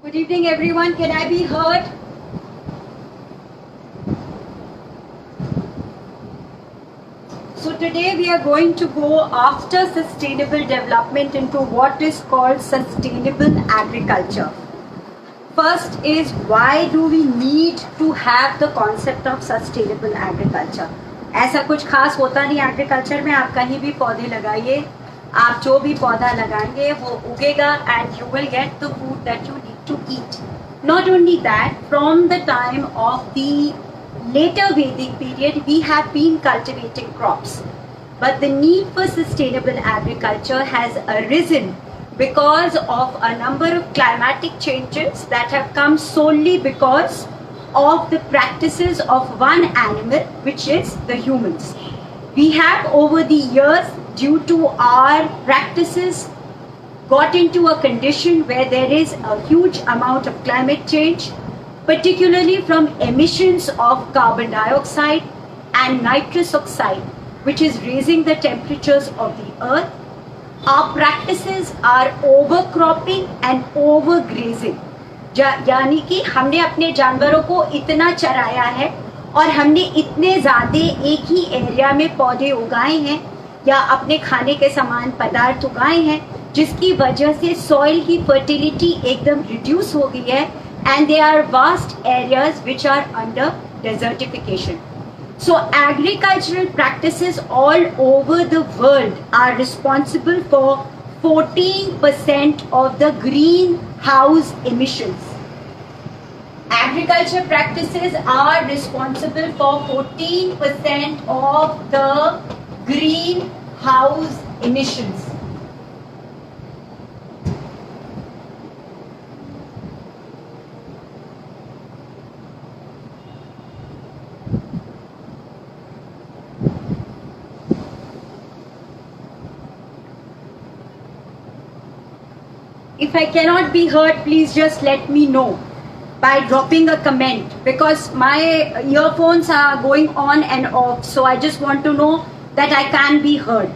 Good evening, everyone. Can I be heard? So today we are going to go after sustainable development into what is called sustainable agriculture. First is, why do we need to have the concept of sustainable agriculture? ऐसा कुछ खास होता नहीं agriculture में. आप कहीं भी पौधे लगाइए, आप जो भी पौधा लगाएंगे वो उगेगा and you will get the food that you need to eat. Not only that, from the time of the later Vedic period, we have been cultivating crops. But the need for sustainable agriculture has arisen because of a number of climatic changes that have come solely because of the practices of one animal, which is the humans. We have over the years, due to our practices, got into a condition where there is a huge amount of climate change, particularly from emissions of carbon dioxide and nitrous oxide, which is raising the temperatures of the earth. Our practices are overcropping and overgrazing. यानी कि हमने अपने जानवरों को इतना चराया है और हमने इतने ज़्यादा एक ही एरिया में पौधे उगाए हैं या अपने खाने के समान पदार्थ उगाए हैं, जिसकी वजह से सॉइल की फर्टिलिटी एकदम रिड्यूस हो गई है and there are vast areas which are under desertification. So agricultural practices all over the world are responsible for 14% of the greenhouse emissions. Agriculture practices are responsible for 14% of the greenhouse emissions. If I cannot be heard, please just let me know by dropping a comment, because my earphones are going on and off, so I just want to know that I can be heard.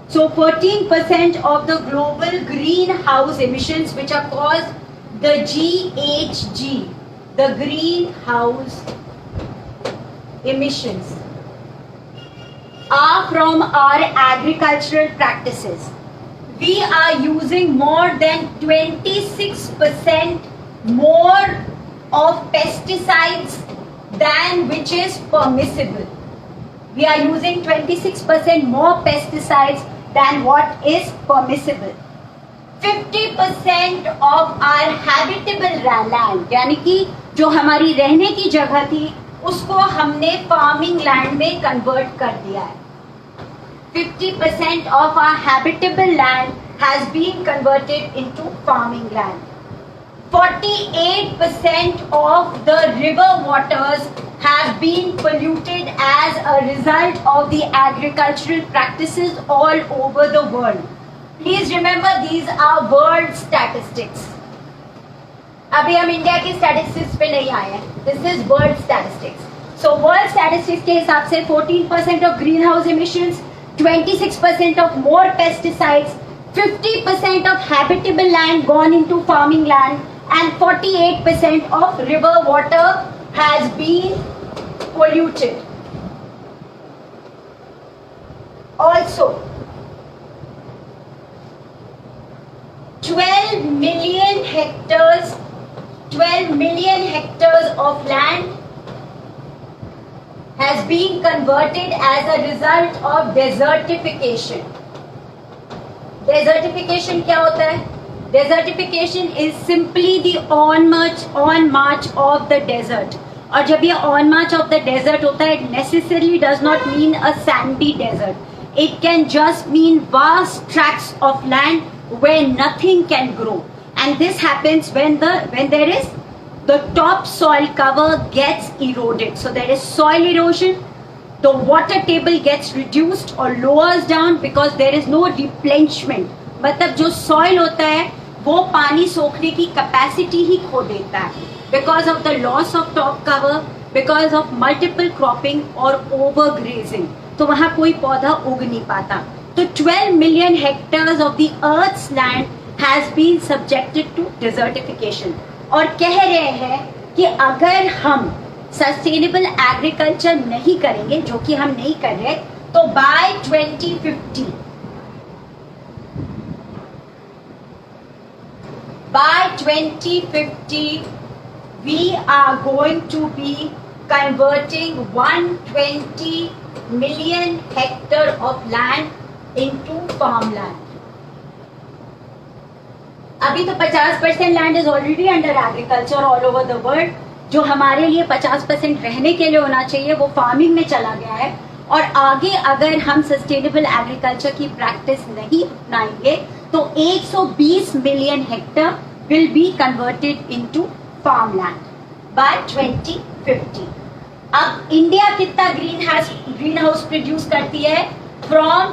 So 14% of the global greenhouse emissions, which are caused the GHG, the greenhouse emissions, are from our agricultural practices. We are using more than 26% more of pesticides than which is permissible. We are using 26% more pesticides than what is permissible. 50% of our habitable land, यानी कि जो हमारी रहने की जगह थी, उसको हमने फार्मिंग लैंड में कन्वर्ट कर दिया है. 50% of our habitable land has been converted into farming land. 48% of the river waters have been polluted as a result of the agricultural practices all over the world. Please remember, these are world statistics. अभी हम India की statistics पे नहीं आए हैं. This is world statistics. So world statistics के हिसाब से 14% of greenhouse emissions, 26% of more pesticides, 50% of habitable land gone into farming land, and 48% of river water has been polluted. Also, 12 million hectares of land has been converted as a result of desertification. Desertification क्या होता है? Desertification is simply the on march of the desert. और जब ये on march of the desert होता है, it necessarily does not mean a sandy desert. It can just mean vast tracts of land where nothing can grow. And this happens when there is the top soil cover gets eroded. So there is soil erosion, the water table gets reduced or lowers down because there is no replenishment. मतलब जो soil होता है वो पानी सोखने की capacity ही खो देता है because of the loss of top cover, because of multiple cropping or overgrazing. तो वहाँ कोई पौधा उग नहीं पाता. तो 12 million hectares of the earth's land has been subjected to desertification. और कह रहे हैं कि अगर हम सस्टेनेबल एग्रीकल्चर नहीं करेंगे, जो कि हम नहीं कर रहे, तो bye 2050 we are going to be converting 120 million hectare of land into farmland. अभी तो 50% land is already under agriculture all over the world. जो हमारे लिए 50% रहने के लिए होना चाहिए वो फार्मिंग में चला गया है. और आगे अगर हम सस्टेनेबल एग्रीकल्चर की प्रैक्टिस नहीं अपनाएंगे तो 120 million hectare will be converted into farmland by 2050. अब इंडिया कितना ग्रीन हाउस प्रोड्यूस करती है from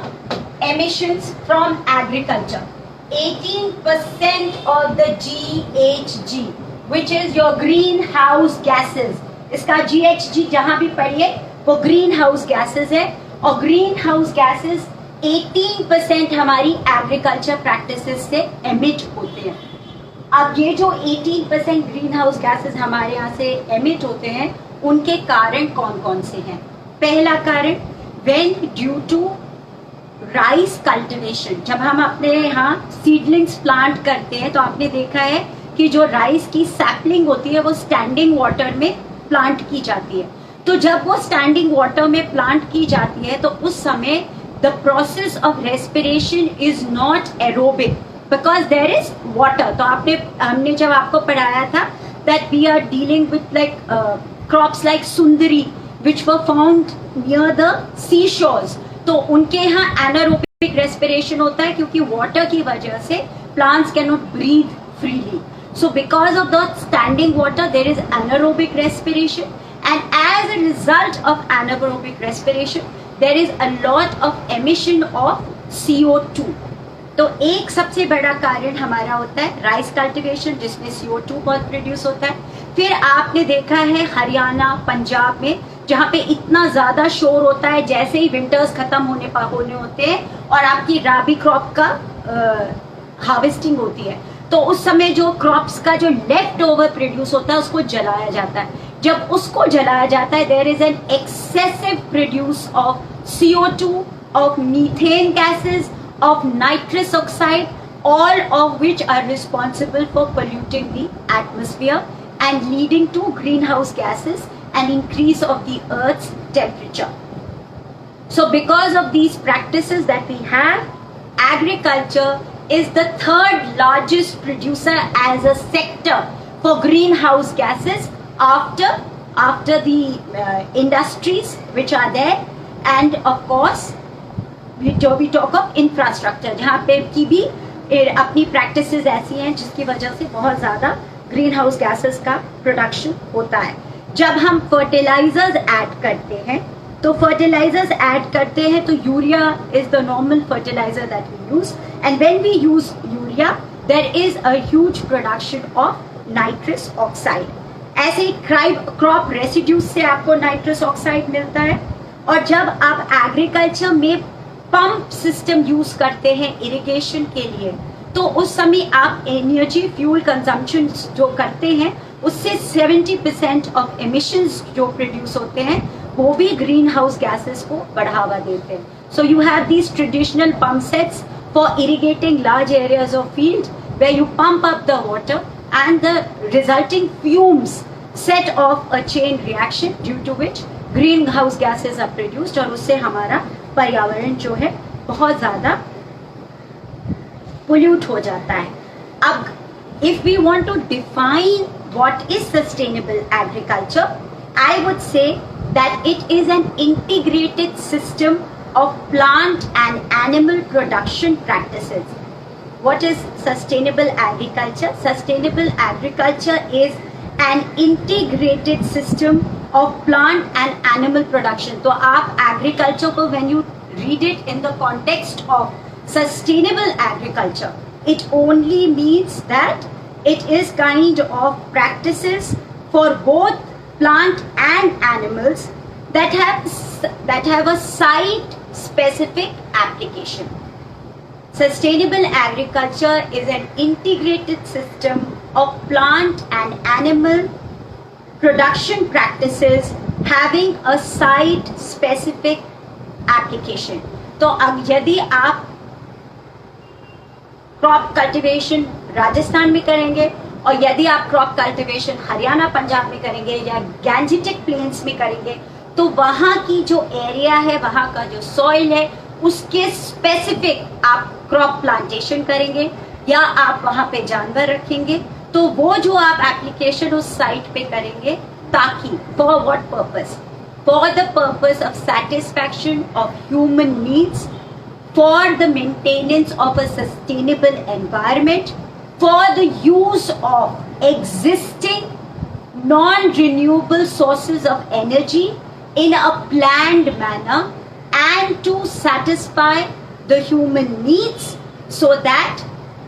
emissions from agriculture? 18% of the GHG, which is your greenhouse gases. इसका GHG जहां भी पढ़िए वो ग्रीन हाउस गैसेज है. और ग्रीन हाउस गैसेज 18% हमारी एग्रीकल्चर प्रैक्टिसेस से एमिट होते हैं. अब ये जो 18% ग्रीन हाउस गैसेज हमारे यहाँ से एमिट होते हैं, उनके कारण कौन कौन से हैं? पहला कारण, when due to rice cultivation. जब हम अपने यहाँ सीडलिंग्स प्लांट करते हैं तो आपने देखा है कि जो राइस की सैपलिंग होती है वो स्टैंडिंग वाटर में प्लांट की जाती है. तो जब वो स्टैंडिंग वाटर में प्लांट की जाती है तो उस समय the process of respiration is not aerobic because there is water. तो हमने जब आपको पढ़ाया था that we are dealing with like crops like sundari which were found near the sea shores. तो उनके यहाँ एनारोबिक रेस्पिरेशन होता है क्योंकि वाटर की वजह से plants can not breathe freely. So because of the standing water there is anaerobic respiration, and as a result of anaerobic respiration there is a lot of emission of CO2. तो एक सबसे बड़ा कारण हमारा होता है राइस कल्टिवेशन, जिसमें CO2 बहुत प्रोड्यूस होता है. फिर आपने देखा है हरियाणा, पंजाब में जहाँ पे इतना ज्यादा शोर होता है जैसे ही विंटर्स खत्म होने होते हैं और आपकी राबी क्रॉप का हार्वेस्टिंग होती है, तो उस समय जो क्रॉप्स का जो लेफ्ट ओवर प्रोड्यूस होता है उसको जलाया जाता है. जब उसको जलाया जाता है there is an excessive produce of CO2, of methane gases, of nitrous oxide, all of which are responsible for polluting the atmosphere and leading to greenhouse gases and increase of the earth's temperature. So because of these practices that we have, agriculture is the third largest producer as a sector for greenhouse gases after the industries which are there, and of course जो भी talk of infrastructure, जहाँ पे की भी अपनी practices ऐसी हैं जिसकी वजह से बहुत ज़्यादा ग्रीन हाउस गैसेस का प्रोडक्शन होता है. जब हम फर्टिलाइजर्स ऐड करते हैं तो urea is the normal fertiliser that we use, and when we use urea there is a huge production of nitrous oxide. ऐसे ही क्रॉप रेसिड्यूज से आपको नाइट्रस ऑक्साइड मिलता है. और जब आप एग्रीकल्चर में पंप सिस्टम यूज करते हैं इरिगेशन के लिए, तो उस समय आप एनर्जी फ्यूल कंजम्पशन जो करते हैं उससे 70% ऑफ एमिशंस जो प्रोड्यूस होते हैं वो भी ग्रीन हाउस गैसेस को बढ़ावा देते हैं. So you have these traditional pump sets for irrigating large areas of field where you pump up the water and the resulting fumes set off a chain reaction due to which green house gases are produced, और उससे हमारा पर्यावरण जो है बहुत ज्यादा pollute हो जाता है. अब if we want to define what is sustainable agriculture, I would say that it is an integrated system of plant and animal production practices. What is sustainable agriculture? Sustainable agriculture is an integrated system of plant and animal production. तो आप agriculture को when you read it in the context of sustainable agriculture, it only means that it is kind of practices for both plant and animals that have a site specific application. Sustainable agriculture is an integrated system of plant and animal production practices having a site specific application. तो अब यदि आप crop cultivation Rajasthan में करेंगे और यदि आप crop cultivation Haryana Punjab में करेंगे या गैंजेटिक प्लेन्स में करेंगे, तो वहाँ की जो एरिया है, वहाँ का जो सॉइल है, उसके स्पेसिफिक आप क्रॉप प्लांटेशन करेंगे या आप वहाँ पे जानवर रखेंगे, तो वो जो आप एप्लीकेशन उस साइट पे करेंगे, ताकि for what purpose, for the purpose of satisfaction of human needs, for the maintenance of a sustainable environment, for the use of existing non-renewable sources of energy in a planned manner, and to satisfy the human needs so that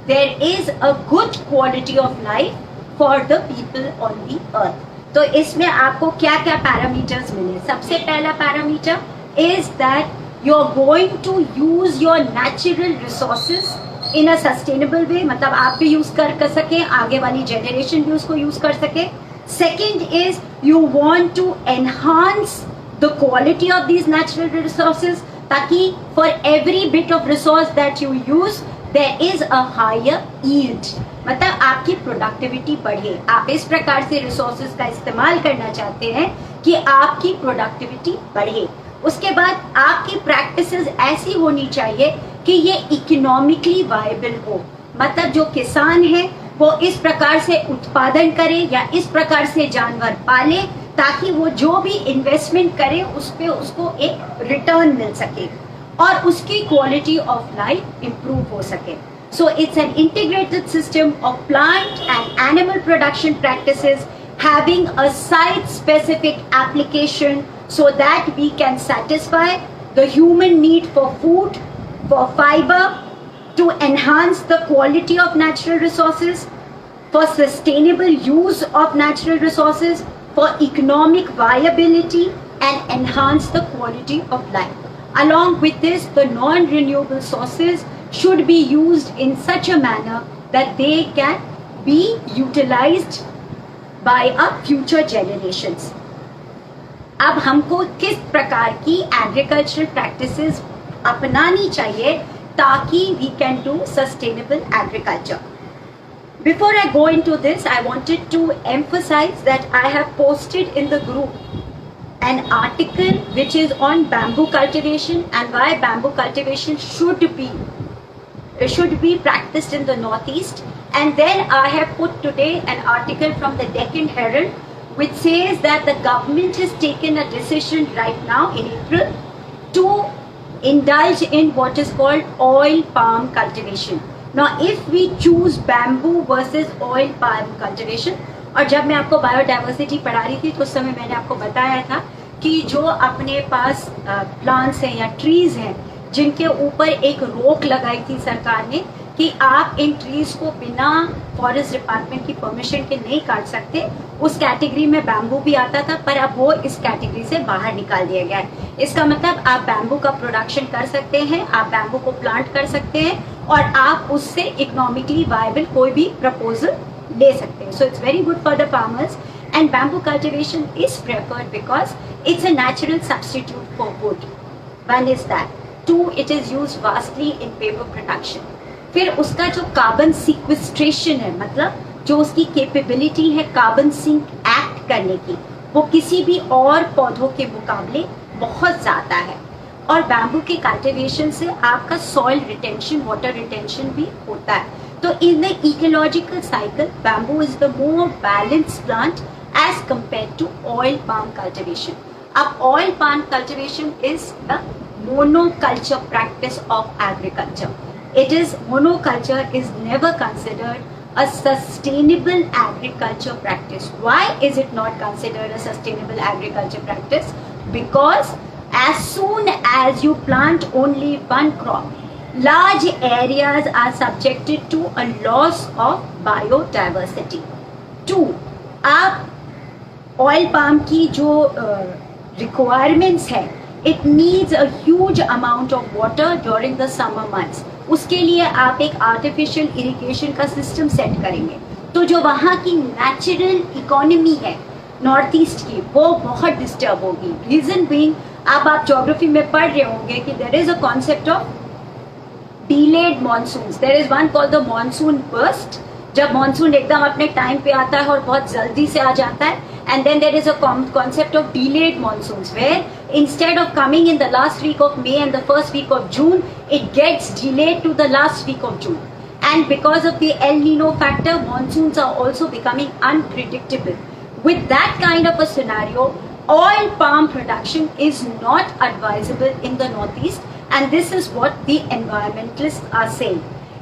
there is a good quality of life for the people on the earth. तो इसमें आपको क्या क्या parameters मिले? सबसे पहला parameter is that you're going to use your natural resources in a sustainable way, मतलब आप भी यूज कर सके, आगे वाली जनरेशन भी उसको यूज कर सके. Second is you want to enhance the quality of these natural resources, ताकि for every bit of resource that you use there is a higher yield, मतलब आपकी प्रोडक्टिविटी बढ़े. आप इस प्रकार से रिसोर्सेज का इस्तेमाल करना चाहते हैं कि आपकी प्रोडक्टिविटी बढ़े. उसके बाद आपकी प्रैक्टिसेस ऐसी होनी चाहिए कि ये इकोनॉमिकली वायबल हो, मतलब जो किसान है वो इस प्रकार से उत्पादन करे या इस प्रकार से जानवर पाले ताकि वो जो भी इन्वेस्टमेंट करे उस पे उसको एक रिटर्न मिल सके और उसकी क्वालिटी ऑफ लाइफ इंप्रूव हो सके. So it's an integrated system of plant and animal production practices having a site specific application so that we can satisfy the human need for food, for fiber, to enhance the quality of natural resources, for sustainable use of natural resources, for economic viability and enhance the quality of life. Along with this, the non-renewable sources should be used in such a manner that they can be utilized by our future generations. अब हमको किस प्रकार की agricultural practices अपनानी चाहिए ताकि we can do sustainable agriculture. Before I go into this, I wanted to emphasize that I have posted in the group an article which is on bamboo cultivation and why bamboo cultivation should be practiced in the Northeast. And then I have put today an article from the Deccan Herald which says that the government has taken a decision right now in April to indulge in what is called oil palm cultivation. Now if we choose bamboo versus oil palm cultivation, और जब मैं आपको biodiversity पढ़ा रही थी तो उस समय मैंने आपको बताया था कि जो अपने पास प्लांट्स हैं या ट्रीज हैं जिनके ऊपर एक रोक लगाई थी सरकार ने कि आप इन ट्रीज को बिना फॉरेस्ट डिपार्टमेंट की परमिशन के नहीं काट सकते, उस कैटेगरी में बैम्बू भी आता था, पर अब वो इस कैटेगरी से बाहर निकाल दिया गया है. इसका मतलब आप बैम्बू का प्रोडक्शन कर सकते हैं, आप बैम्बू को प्लांट कर सकते हैं और आप उससे इकोनॉमिकली वायबल कोई भी प्रपोजल ले सकते हैं. So it's very good for the farmers and bamboo cultivation is preferred because it's a natural substitute for wood. One is that. Two, it is used vastly in paper production. फिर उसका जो carbon sequestration है, मतलब जो उसकी capability है carbon sink act करने की, वो किसी भी और पौधों के मुकाबले बहुत ज़्यादा है. और बैम्बू के कल्टिवेशन से आपका सॉइल रिटेंशन, वाटर रिटेंशन भी होता है. तो in the ecological cycle bamboo is the more balanced plant as compared to oil palm cultivation. अब oil palm cultivation is the monoculture practice of agriculture. It is monoculture is never considered a sustainable agriculture practice. Why is it not considered a sustainable agriculture practice? Because as soon as you plant only one crop, large areas are subjected to a loss of biodiversity. Two, आप oil palm की जो requirements है, it needs a huge amount of water during the summer months. उसके लिए आप एक artificial irrigation का system set करेंगे, तो जो वहाँ की नेचुरल इकोनॉमी है नॉर्थ ईस्ट की, वो बहुत डिस्टर्ब होगी. रीजन बीइंग, अब आप ज्योग्राफी में पढ़ रहे होंगे कि there is a concept of delayed monsoons. There is one called the monsoon burst. जब मानसून एकदम अपने टाइम पे आता है और बहुत जल्दी से आ जाता है, and then there is a concept of delayed monsoons where instead of coming in the last week of May and the first week of June, it gets delayed to the last week of June. And because of the El Nino factor, monsoons are also becoming unpredictable. With that kind of a scenario, oil palm production is not advisable in the northeast, and this is what the environmentalists are saying.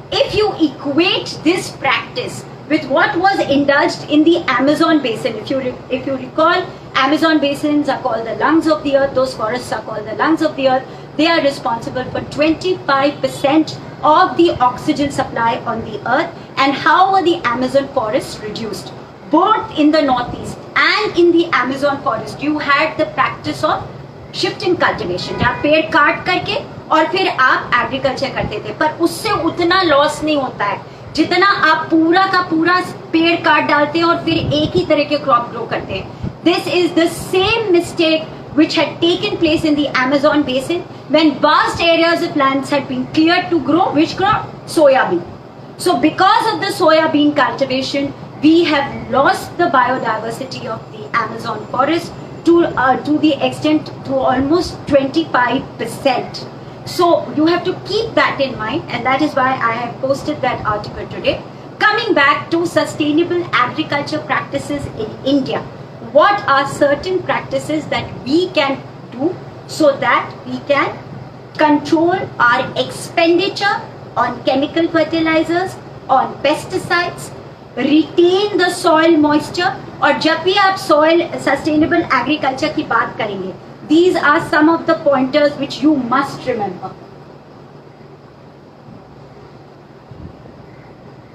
If you equate this practice with what was indulged in the Amazon basin, if you recall, Amazon basins are called the lungs of the earth, those forests are called the lungs of the earth. They are responsible for 25% of the oxygen supply on the earth. And how were the Amazon forests reduced? Both in the northeast and in the Amazon forest, you had the practice of shift in cultivation, जहाँ पेड़ काट करके और फिर आप agriculture करते थे, पर उससे उतना लॉस नहीं होता है जितना आप पूरा का पूरा पेड़ काट डालते हैं और फिर एक ही तरह के क्रॉप ग्रो करते हैं. This is the same mistake which had taken place in the Amazon basin when vast areas of lands had been cleared to grow which crop? Soybean. So because of the soybean cultivation, we have lost the biodiversity of the Amazon forest to the extent to almost 25%. So you have to keep that in mind, and that is why I have posted that article today. Coming back to sustainable agriculture practices in India, what are certain practices that we can do so that we can control our expenditure on chemical fertilizers, on pesticides, retain the soil moisture. और जब भी आप soil sustainable agriculture की बात करेंगे, these are some of the pointers which you must remember.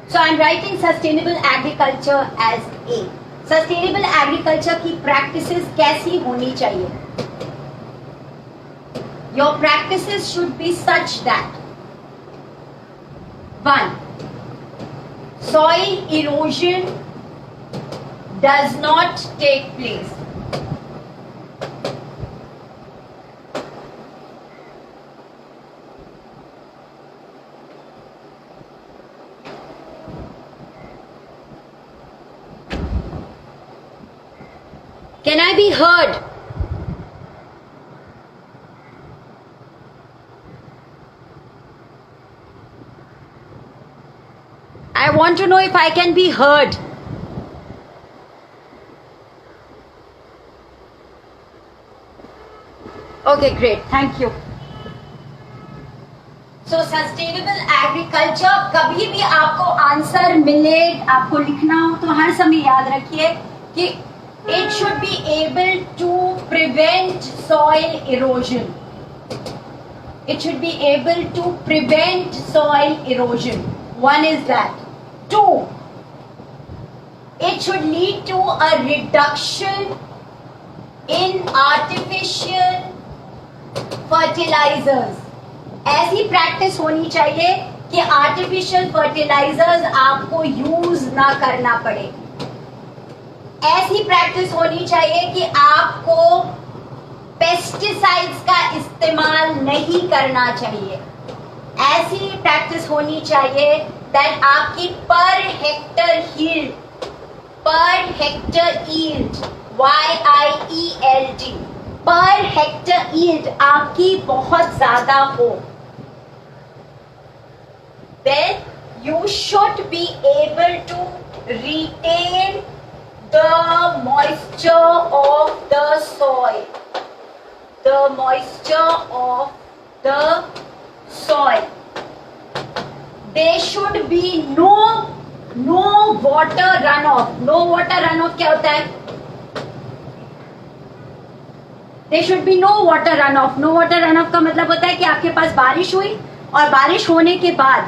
So I'm writing sustainable agriculture as A. Sustainable agriculture की practices कैसी होनी चाहिए? Your practices should be such that 1. Soil erosion does not take place. Can I be heard? I want to know if I can be heard. Okay, great. Thank you. So sustainable agriculture, कभी भी आपको answer मिले, आपको लिखना हो तो हर समय याद रखिए कि it should be able to prevent soil erosion. It should be able to prevent soil erosion. One is that. 2, it should lead to a reduction in artificial fertilizers. ऐसी प्रैक्टिस होनी चाहिए कि आर्टिफिशियल फर्टिलाइजर्स आपको use ना करना पड़े. ऐसी practice होनी चाहिए कि आपको पेस्टिसाइड्स का इस्तेमाल नहीं करना चाहिए. ऐसी प्रैक्टिस होनी चाहिए दैट आपकी per hectare yield YIELD per hectare yield आपकी बहुत ज्यादा हो. Then you should be able to retain the moisture of the soil. The moisture of the soil. There should be no water runoff. No water runoff क्या होता है? There should be no water runoff. No water runoff का मतलब होता है कि आपके पास बारिश हुई और बारिश होने के बाद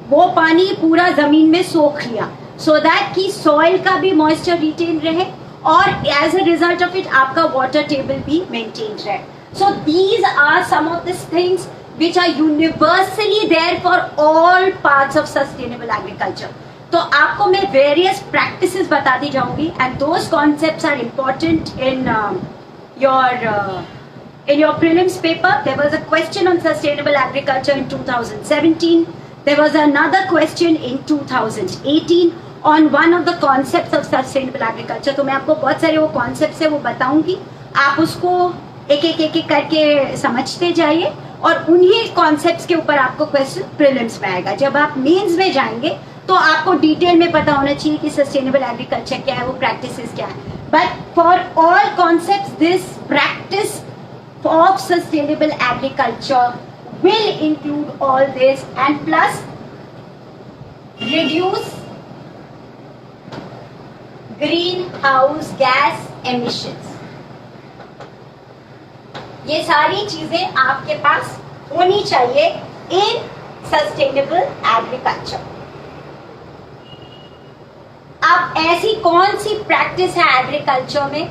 वो पानी पूरा जमीन में सोख लिया, so that कि soil का भी moisture retain रहे और as a result of it आपका water table भी maintained रहे. So these are some of the things which are universally there for all parts of sustainable agriculture. तो आपको मैं various practices बताती जाऊंगी, and those concepts are important in your prelims paper. There was a question on sustainable agriculture in 2017. There was another question in 2018 on one of the concepts of sustainable agriculture. तो मैं आपको बहुत सारे वो concepts है वो बताऊंगी, आप उसको एक एक करके समझते जाइए, और उन्हीं कॉन्सेप्ट्स के ऊपर आपको क्वेश्चन प्रीलिम्स में आएगा. जब आप मेंस में जाएंगे तो आपको डिटेल में पता होना चाहिए कि सस्टेनेबल एग्रीकल्चर क्या है, वो प्रैक्टिसेस क्या है. But for all concepts this practice of sustainable agriculture will include all this, and plus reduce greenhouse gas emissions. ये सारी चीजें आपके पास होनी चाहिए इन सस्टेनेबल एग्रीकल्चर. अब ऐसी कौन सी प्रैक्टिस है एग्रीकल्चर में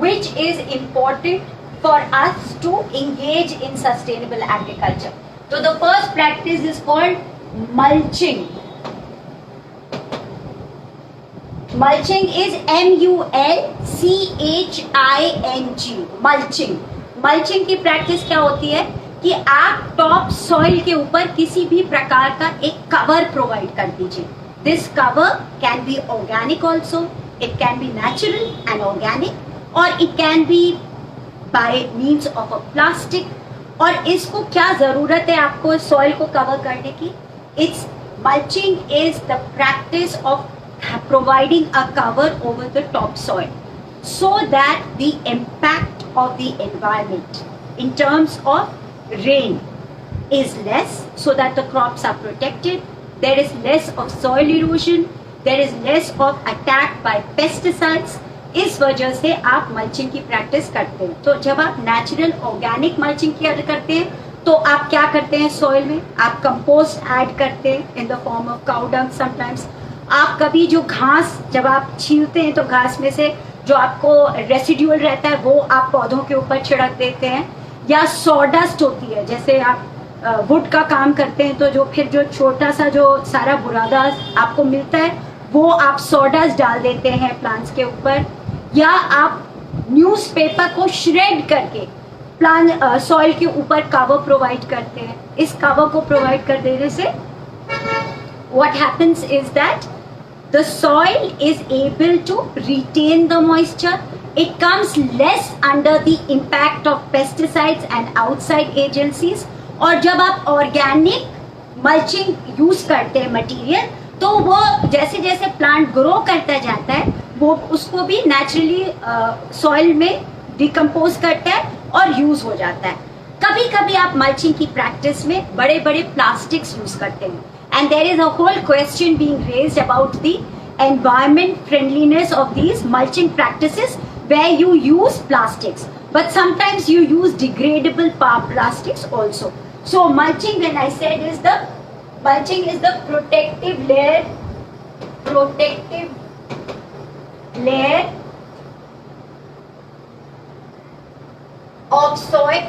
which is important for us to engage in sustainable agriculture? So the first practice is called mulching. Mulching is mulching. Mulching की practice क्या होती है कि आप टॉप सॉइल के ऊपर किसी भी प्रकार का एक कवर प्रोवाइड कर दीजिए. This cover can be organic also, it can be natural and organic, or it can be by means of a plastic. और इसको क्या जरूरत है आपको सॉइल को कवर करने की? It's mulching is the practice of providing a cover over the top soil so that the impact of the environment in terms of rain is less, so that the crops are protected, there is less of soil erosion, there is less of attack by pesticides. इस वजह से आप mulching की practice करते हैं. तो जब आप नेचुरल ऑर्गेनिक मल्चिंग करते हैं तो आप क्या करते हैं सॉइल में? आप कंपोस्ट ऐड करते हैं in the form of cow dung. Sometimes आप कभी जो घास जब आप छीलते हैं तो घास में से जो आपको रेसिड्यूअल रहता है वो आप पौधों के ऊपर छिड़क देते हैं, या सॉडस्ट होती है जैसे आप वुड का काम करते हैं तो जो फिर जो छोटा सा जो सारा बुरादा आपको मिलता है वो आप सॉडस्ट डाल देते हैं प्लांट्स के ऊपर, या आप न्यूज़पेपर को श्रेड करके प्लांट सॉइल के ऊपर कवर प्रोवाइड करते हैं. इस कवर को प्रोवाइड कर देने से what happens is that the soil is able to retain the moisture, it comes less under the impact of pesticides and outside agencies. और जब आप ऑर्गेनिक मल्चिंग यूज करते हैं मटेरियल तो वो जैसे जैसे प्लांट ग्रो करता जाता है वो उसको भी नेचुरली सॉइल में डिकम्पोज करता है और यूज हो जाता है. कभी कभी आप मल्चिंग की प्रैक्टिस में बड़े बड़े प्लास्टिक्स यूज करते हैं, and there is a whole question being raised about the environment friendliness of these mulching practices where you use plastics, but sometimes you use degradable plastics also. So mulching, when I said, is the mulching is the protective layer of soil.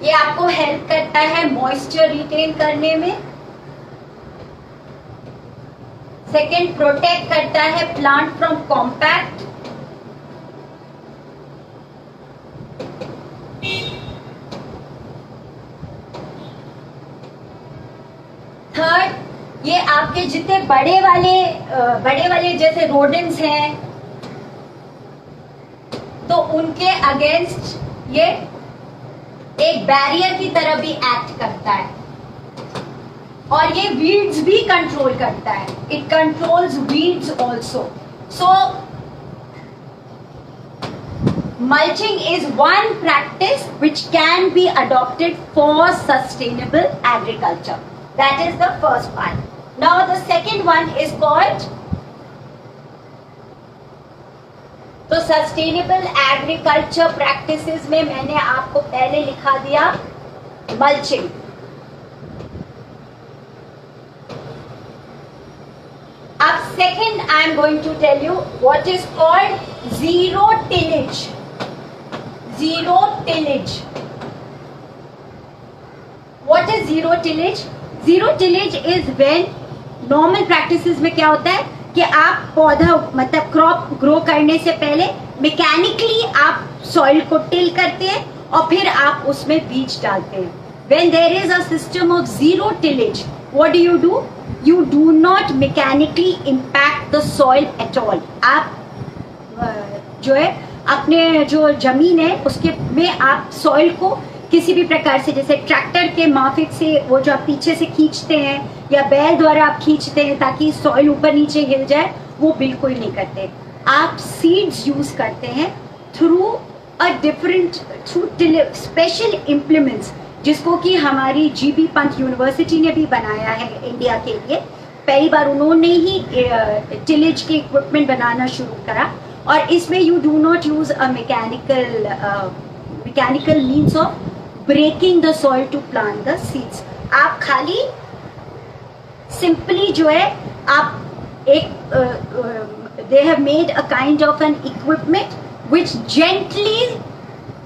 ये आपको help करता है moisture retain करने में. Second, protect करता है plant from compact. Third, ये आपके जितने बड़े वाले जैसे रोडेंट्स हैं तो उनके अगेंस्ट ये एक बैरियर की तरह भी एक्ट करता है, और ये वीड्स भी कंट्रोल करता है. It controls weeds also. So mulching is one practice which can be adopted for sustainable agriculture. That is the first one. Now the second one is called, तो सस्टेनेबल एग्रीकल्चर प्रैक्टिसेस में मैंने आपको पहले लिखा दिया mulching. अब second I am going to tell you what is called zero tillage. Zero tillage zero tillage? Zero tillage is when normal practices में क्या होता है कि आप पौधा मतलब क्रॉप ग्रो करने से पहले मैकेनिकली आप सॉइल को टिल करते हैं और फिर आप उसमें बीज डालते हैं. When there is a system of zero tillage, what do? You do not mechanically impact the soil at all. आप जो है अपने जो जमीन है उसके में आप सॉइल को किसी भी प्रकार से, जैसे ट्रैक्टर के माफिक से वो जो आप पीछे से खींचते हैं या बैल द्वारा आप खींचते हैं ताकि सॉइल ऊपर नीचे हिल जाए, वो बिल्कुल नहीं करते. आप सीड्स यूज करते हैं थ्रू स्पेशल इम्प्लीमेंट्स जिसको कि हमारी जीबी पंत यूनिवर्सिटी ने भी बनाया है इंडिया के लिए. पहली बार उन्होंने ही टिलेज के इक्विपमेंट बनाना शुरू करा और इसमें you do not use a mechanical means of breaking the soil to plant the seeds. आप खाली सिंपली जो है आप एक they have made a kind of an equipment which gently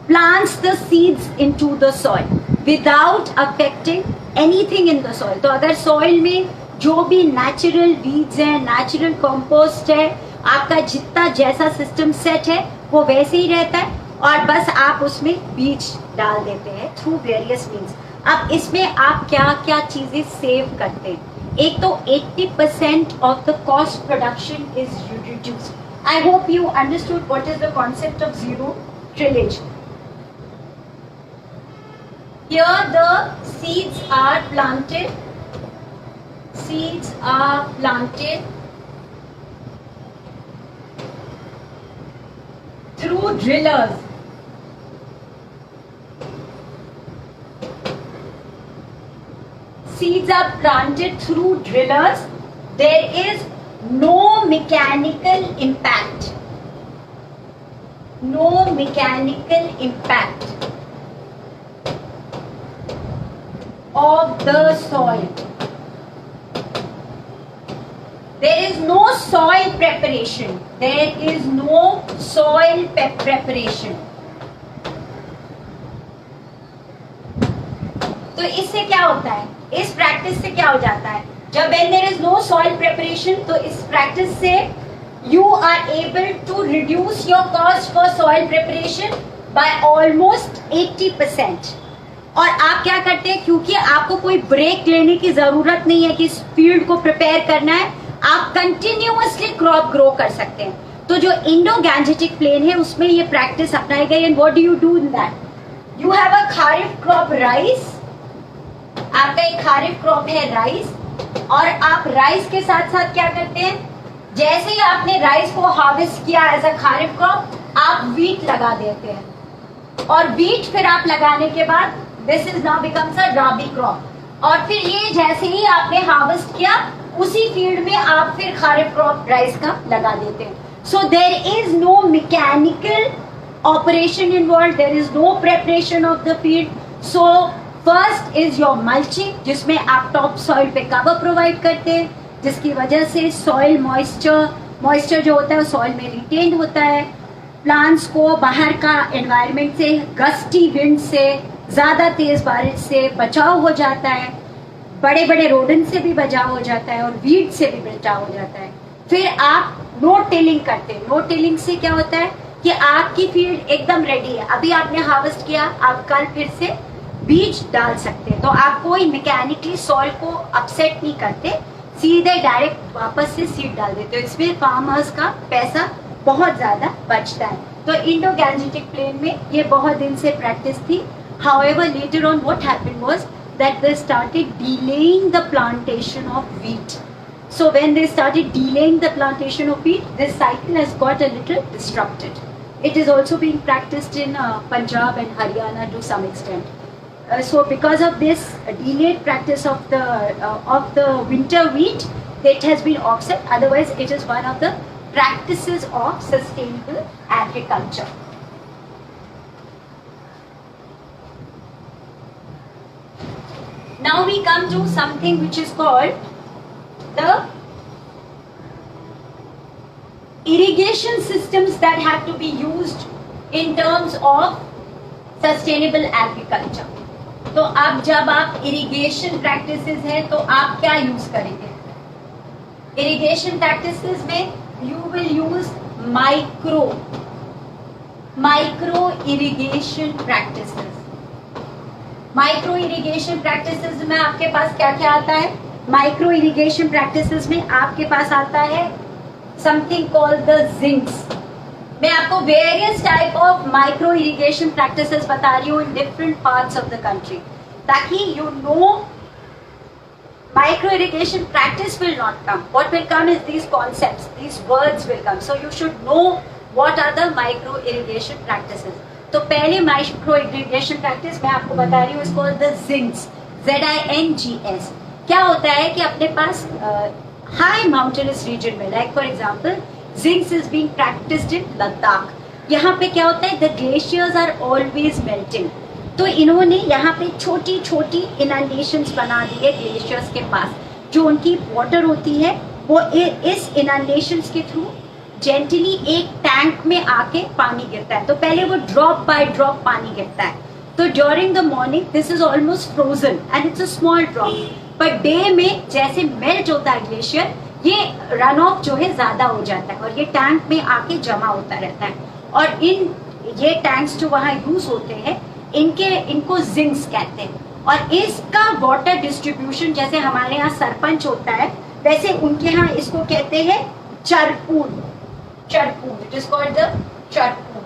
plants the seeds into the soil without affecting anything in the soil. तो अगर soil में जो भी natural weeds है, natural compost है, आपका जितना जैसा system set है वो वैसे ही रहता है और बस आप उसमें बीज डाल देते हैं through various means. अब इसमें आप क्या क्या चीजें सेव करते हैं? एक तो 80% of the cost production is reduced. I hope you understood what is the concept of zero tillage. Here the seeds are planted. Seeds are planted through drillers. Seeds are planted through drillers. There is no mechanical impact. No mechanical impact of the soil. There is no soil preparation. There is no soil preparation. तो इससे क्या होता है? इस practice से क्या हो जाता है? जब when there is no soil preparation, तो इस प्रैक्टिस से you are able to reduce your cost for soil preparation by almost 80%. और आप क्या करते हैं, क्योंकि आपको कोई ब्रेक लेने की जरूरत नहीं है कि इस फील्ड को प्रिपेयर करना है, आप कंटिन्यूअसली क्रॉप ग्रो कर सकते हैं. तो जो इंडो गैंजेटिक प्लेन है उसमें ये प्रैक्टिस अपनाई गई. And what do you do in that? You have a kharif crop rice. आपका एक खारिफ क्रॉप है राइस और आप राइस के साथ साथ क्या करते हैं, जैसे ही आपने राइस को हार्वेस्ट किया एज अ खारिफ क्रॉप, आप वीट लगा देते हैं और वीट फिर आप लगाने के बाद this is now becomes a rabi crop और फिर ये जैसे ही आपने हार्वेस्ट किया उसी फील्ड में आप फिर खारिफ क्रॉप राइस का लगा देते हैं. So there is no mechanical operation involve, there is no preparation of the field. So first is your mulching, जिसमें आप टॉप सॉइल पे कवर प्रोवाइड करते हैं जिसकी वजह से सॉइल मॉइस्चर जो होता है वो सॉइल में रिटेन्ड होता है. प्लांट्स को बाहर का एनवायरनमेंट से, गस्टी विंड से, ज्यादा तेज बारिश से बचाव हो जाता है, बड़े बड़े रोडन से भी बचाव हो जाता है और वीड से भी बचाव हो जाता है. फिर आप नो टिलिंग करते हैं. नो टिलिंग से क्या होता है कि आपकी फील्ड एकदम रेडी है, अभी आपने हार्वेस्ट किया, आप कल फिर से बीज डाल सकते हैं. तो आप कोई मैकेनिकली सॉइल को अपसेट नहीं करते, सीधे डायरेक्ट वापस से सीड डाल देते हो. इसमें फार्मर्स का पैसा बहुत ज्यादा बचता है. तो इंडो गैंजेटिक प्लेन में ये बहुत दिन से प्रैक्टिस थी. However, later on what happened was that they started delaying the plantation of wheat. So when they started delaying the plantation of wheat, this cycle has got a little disrupted. It is also being practiced in Punjab and Haryana to some extent. So because of this delayed practice of the winter wheat, it has been offset. Otherwise, it is one of the practices of sustainable agriculture. Now we come to something which is called the irrigation systems that have to be used in terms of sustainable agriculture. तो अब जब आप irrigation practices है तो आप क्या use करेंगे? Irrigation practices में you will use micro irrigation practices. Micro irrigation practices में आपके पास क्या क्या आता है? माइक्रो इरिगेशन प्रैक्टिसेस में आपके पास आता है समथिंग कॉल्ड द जिंक्स। मैं आपको various type of micro irrigation practices बता रही हूँ in different parts of the country, ताकि you know micro irrigation practice will not come. What will come is these concepts, these words will come. So you should know what are the micro irrigation practices. तो पहले micro irrigation practice मैं आपको बता रही हूँ, इसको the jinx, ZINGS। क्या होता है कि अपने पास हाई माउंटेनस रीजन में, like for example zings is being practised in Ladakh. यहाँ पे क्या होता है, the glaciers are always melting, तो इन्होंने यहाँ पे छोटी छोटी इनंडेशंस बना दी है ग्लेशियर्स के पास। जो उनकी वाटर होती है वो इस इनंडेशंस के थ्रू जेंटली एक टैंक में आके पानी गिरता है। तो पहले वो ड्रॉप बाय ड्रॉप पानी गिरता है, तो during the morning this is almost frozen and it's a small drop, but day में जैसे मेल्ट होता है ग्लेशियर, ये रन ऑफ जो है ज्यादा हो जाता है और ये टैंक में आके जमा होता रहता है। और ये टैंक्स जो वहाँ यूज होते हैं इनको जिंक्स कहते हैं। और इसका वाटर डिस्ट्रीब्यूशन जैसे हमारे यहाँ सरपंच होता है, वैसे उनके यहाँ इसको कहते हैं churpun. It is called the churpun.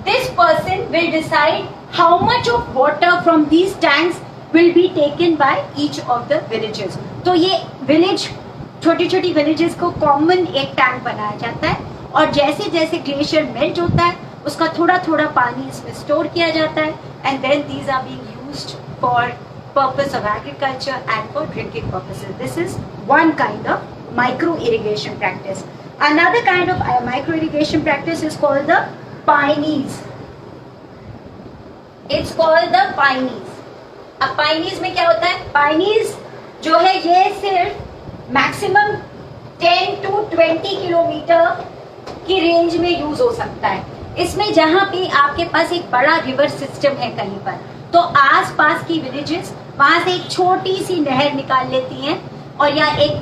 This person will decide how much of water from these tanks will be taken by each of the villages. तो ये विलेज, छोटी छोटी विलेजेस को कॉमन एक टैंक बनाया जाता है और जैसे जैसे ग्लेशियर मेल्ट होता है उसका थोड़ा थोड़ा पानी इसमें स्टोर किया जाता है and then these are being used for purpose of agriculture and for drinking purposes. This is one kind of micro irrigation practice. Another kind of micro irrigation practice is called the pynes. It's called the pynes. अब पाइनीज में क्या होता है? पाइनीज जो है ये सिर्फ maximum 10 to 20 kilometre की रेंज में यूज हो सकता है। इसमें जहां पे आपके पास एक बड़ा रिवर सिस्टम है कहीं पर, तो आसपास की विलेजेस वहां से एक छोटी सी नहर निकाल लेती हैं और या एक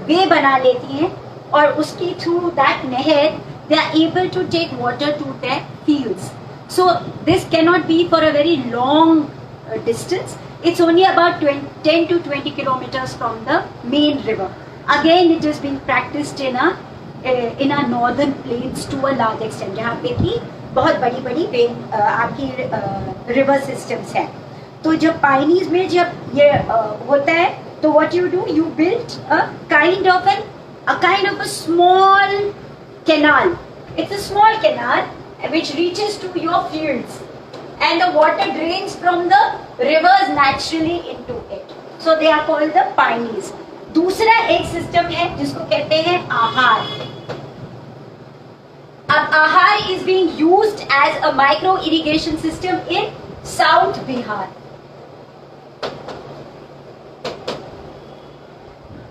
वे बना लेती हैं और उसकी थ्रू दैट नहर they are able to take water to their fields. So this can not be for a very long distance, it's only about 10 to 20 kilometers from the main river. Again, it is being practiced in a northern plains to a large extent, जहाँ पे कि बहुत बड़ी बड़ी आपकी river systems हैं। तो जब पाइनीज में जब ये होता है तो what you do, you build a kind of a small canal. It's a small canal which reaches to your fields. And the water drains from the rivers naturally into it. So they are called the pineys. दूसरा एक system है जिसको कहते हैं आहार। अब आहार is being used as a micro irrigation system in South Bihar.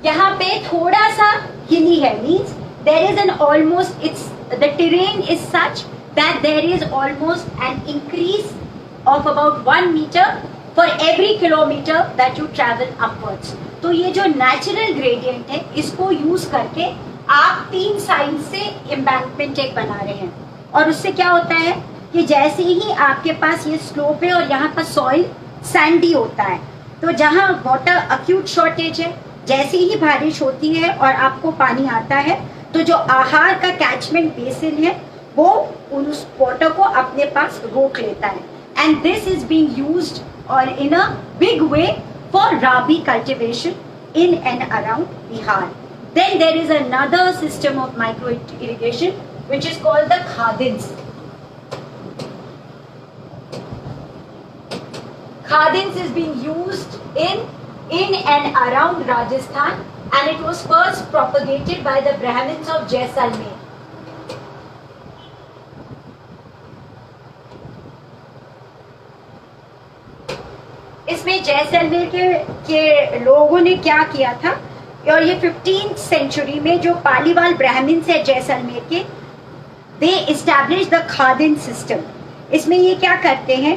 यहाँ पे थोड़ा सा hilly है, means there is an almost the terrain is such that there is almost an increase of about 1 meter for every kilometer that you travel upwards. तो ये जो natural gradient है इसको यूज करके आप 3 साइड से एम्बैंकमेंट एक बना रहे हैं और उससे क्या होता है कि जैसे ही आपके पास ये स्लोप है और यहाँ का सॉइल सैंडी होता है, तो जहाँ वाटर अक्यूट शॉर्टेज है, जैसे ही बारिश होती है और आपको पानी आता है तो जो आहार का कैचमेंट बेसिन है वो उस वाटर को अपने पास रोक लेता है। And this is being used or in a big way for rabi cultivation in and around Bihar. Then there is another system of micro irrigation which is called the khadins. Khadins is being used in and around Rajasthan, and it was first propagated by the Brahmins of Jaisalmer. इसमें जैसलमेर के लोगों ने क्या किया था, और ये 15th century में जो पालीवाल ब्राह्मण्स है जैसलमेर के, दे इस्टेब्लिश द खादिन सिस्टम। इसमें ये क्या करते हैं,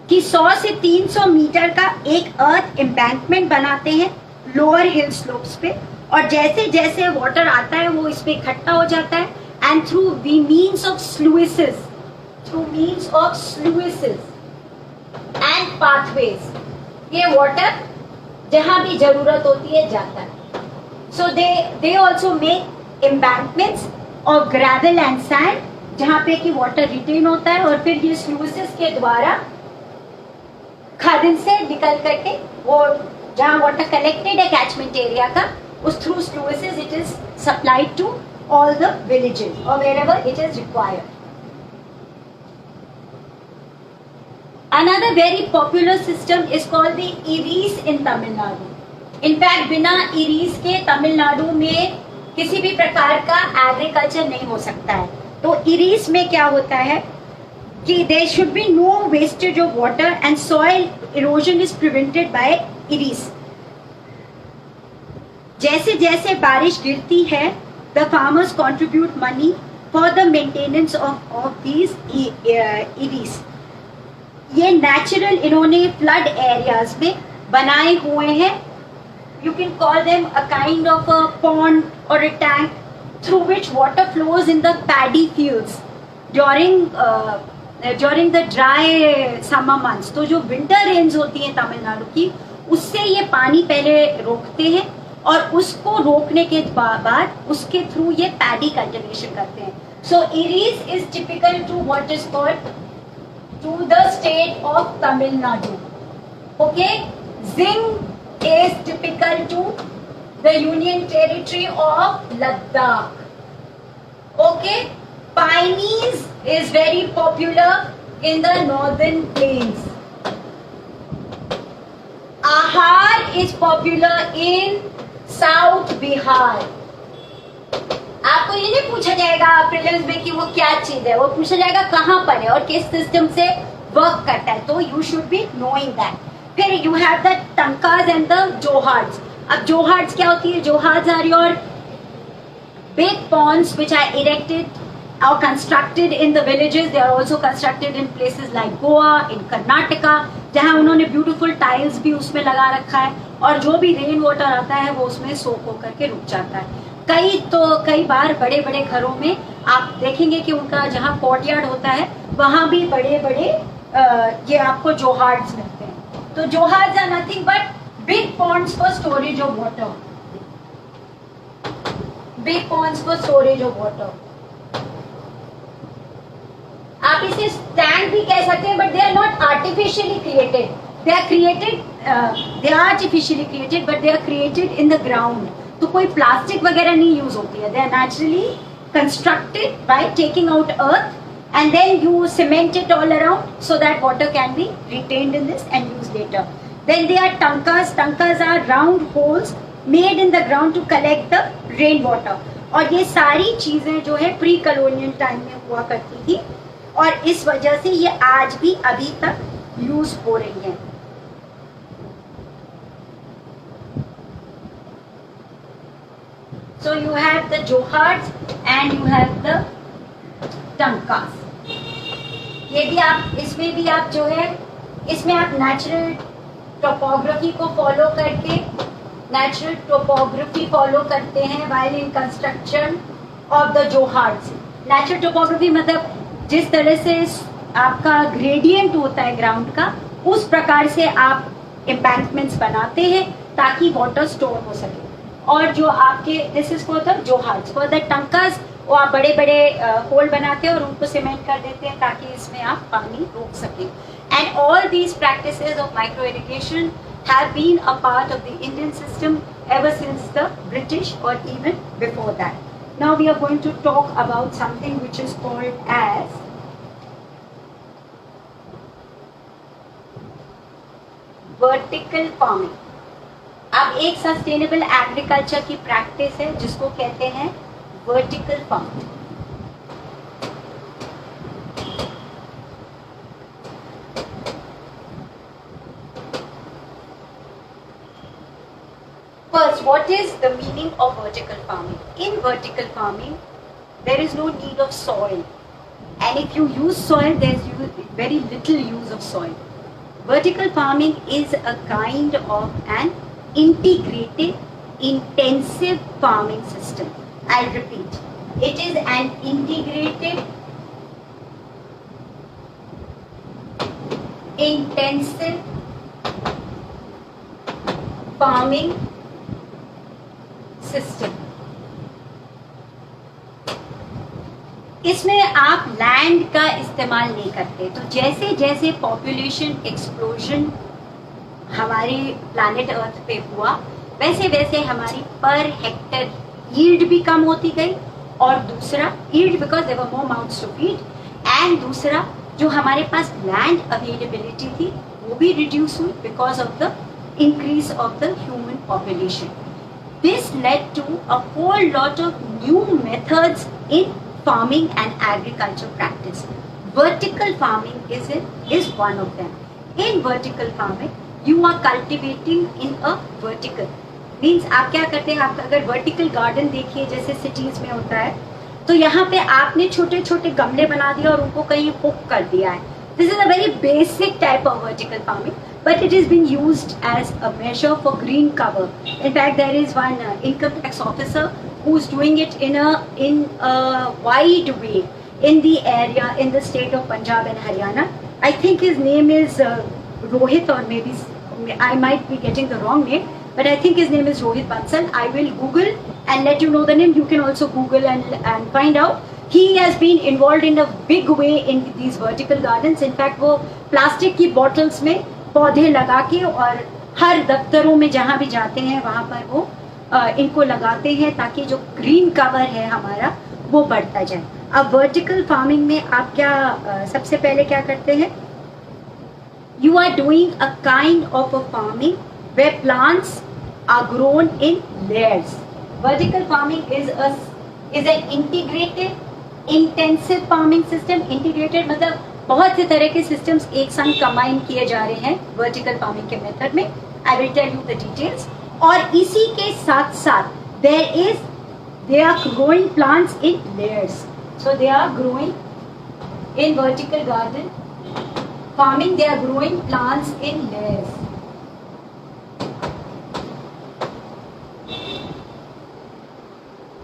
कि 100 से 300 मीटर का एक अर्थ एम्बैंकमेंट बनाते हैं लोअर हिल स्लोप्स पे, और जैसे जैसे वाटर आता है वो इस पे इकट्ठा हो जाता है, and through means of sluices and pathways ये वाटर जहां भी जरूरत होती है जाता है. So they also make embankments of gravel and sand जहां पे कि वाटर रिटेन होता है, और फिर ये स्लूइसेस के द्वारा खादिन से निकल करके वो जहां वाटर कलेक्टेड है कैचमेंट एरिया का, उस through sluices it is supplied to all the villages or wherever it is required. Another very popular system is called the Eris in Tamil Nadu. In fact, बिना Eris के तमिलनाडु में किसी भी प्रकार का एग्रीकल्चर नहीं हो सकता है. तो Eris में क्या होता है कि there should be no wastage of water and soil erosion is prevented by Eris. जैसे जैसे बारिश गिरती है, the farmers contribute money for the maintenance of these eris. ये natural इन्होंने flood areas में बनाए हुए हैं. You can call them a kind of a pond or a tank through which water flows in the paddy fields during the dry summer months. तो जो winter rains होती हैं तमिलनाडु की, उससे ये पानी पहले रोकते हैं और उसको रोकने के बाद उसके थ्रू ये पैडी कल्टीवेशन करते हैं. So eris is typical to what is called to the state of Tamil Nadu. Okay, zing is typical to the union territory of Ladakh. Okay, pynes is very popular in the northern plains. Ahar is popular in south Bihar. आपको ये नहीं पूछा जाएगा prelims में कि वो क्या चीज है, वो पूछा जाएगा कहां पर है और किस सिस्टम से वर्क करता है. तो you should be knowing that. फिर you have the tankas and the johads. अब जोहार्ड्स क्या होती है? Johads are your big ponds which are erected or constructed in the villages. They are also constructed in places like Goa, in Karnataka, जहाँ उन्होंने beautiful tiles भी उसमें लगा रखा है, और जो भी रेन वाटर आता है वो उसमें सोक होकर के रुक जाता है. कई बार बड़े बड़े घरों में आप देखेंगे कि उनका जहाँ कोर्टयार्ड होता है वहाँ भी बड़े बड़े ये आपको जोहार्ड्स मिलते हैं. तो johads are nothing but big ponds for storage of water. Big ponds for storage of water. आप इसे टैंक भी कह सकते हैं, but they are not artificially created. They are created, they are artificially created, but they are created in the ground. तो कोई plastic वगैरह नहीं यूज होती है. They are naturally constructed by taking out earth and then you cement it all around so that water can be retained in this and use later. Then they are tankas. Tankas are round holes made in the ground to collect the rain water. और ये सारी चीजें जो है pre colonial time में हुआ करती थी, और इस वजह से ये आज भी अभी तक यूज हो रही हैं. So you have the johards and you have the tankas. ये भी आप, इसमें भी आप जो है, इसमें आप नेचुरल टोपोग्राफी को फॉलो करके नेचुरल टोपोग्राफी फॉलो करते हैं while in construction of the johads. Natural topography मतलब जिस तरह से आपका ग्रेडियंट होता है ग्राउंड का, उस प्रकार से आप एम्बैंकमेंट्स बनाते हैं ताकि वाटर स्टोर हो सके. और जो आपके this is for the johads. For the tankas वो आप बड़े बड़े होल बनाते हैं और उनको सीमेंट कर देते हैं ताकि इसमें आप पानी रोक सकें. And all these practices of micro irrigation have been a part of the Indian system ever since the British or even before that. Now we are going to talk about something which is called as vertical farming. अब एक sustainable agriculture की practice है जिसको कहते हैं vertical farming. First, what is the meaning of vertical farming? In vertical farming, there is no need of soil, and if you use soil, there is very little use of soil. Vertical farming is a kind of an integrated, intensive farming system. I'll repeat. It is an integrated, intensive farming system. इसमें आप land का इस्तेमाल नहीं करते. तो जैसे जैसे population explosion हमारे प्लैनेट अर्थ पे हुआ, वैसे वैसे हमारी पर हेक्टर यील्ड भी कम होती गई. और दूसरा yield because there were more mouths to feed, and दूसरा जो हमारे पास लैंड अवेलेबिलिटी थी वो भी रिड्यूस हुई because of the increase of the human population. This led to a whole lot of new methods in farming and agriculture practice. Vertical farming is one of them. In vertical farming, you are cultivating in a vertical. Means आप क्या करते हैं, आप अगर vertical garden देखिए जैसे cities में होता है, तो यहाँ पे आपने छोटे छोटे गमले बना दिया और उनको कहीं hook कर दिया है. This is a very basic type of vertical farming, but it is being used as a measure for green cover. In fact, there is one income tax officer who's doing it in a wide way in the area in the state of Punjab and Haryana. I think his name is Rohit, or maybe I might be getting the wrong name, but I think his name is Rohit Bansal. I will Google and let you know the name. You can also Google and find out. He has been involved in a big way in these vertical gardens. In fact, वो plastic की bottles में पौधे लगा के और हर दफ्तरों में जहाँ भी जाते हैं वहाँ पर वो इनको लगाते हैं ताकि जो ग्रीन कवर है हमारा वो बढ़ता जाए. अब वर्टिकल फार्मिंग में आप क्या सबसे पहले क्या करते हैं? You are doing a kind of a farming where plants are grown in layers. Vertical farming is an integrated, intensive farming system. Integrated मतलब बहुत से तरह के systems एक संग combine किए जा रहे हैं vertical farming के method में. I will tell you the details. और इसी के साथ साथ they are growing plants in layers. So they are growing in vertical garden farming. They are growing plants in layers.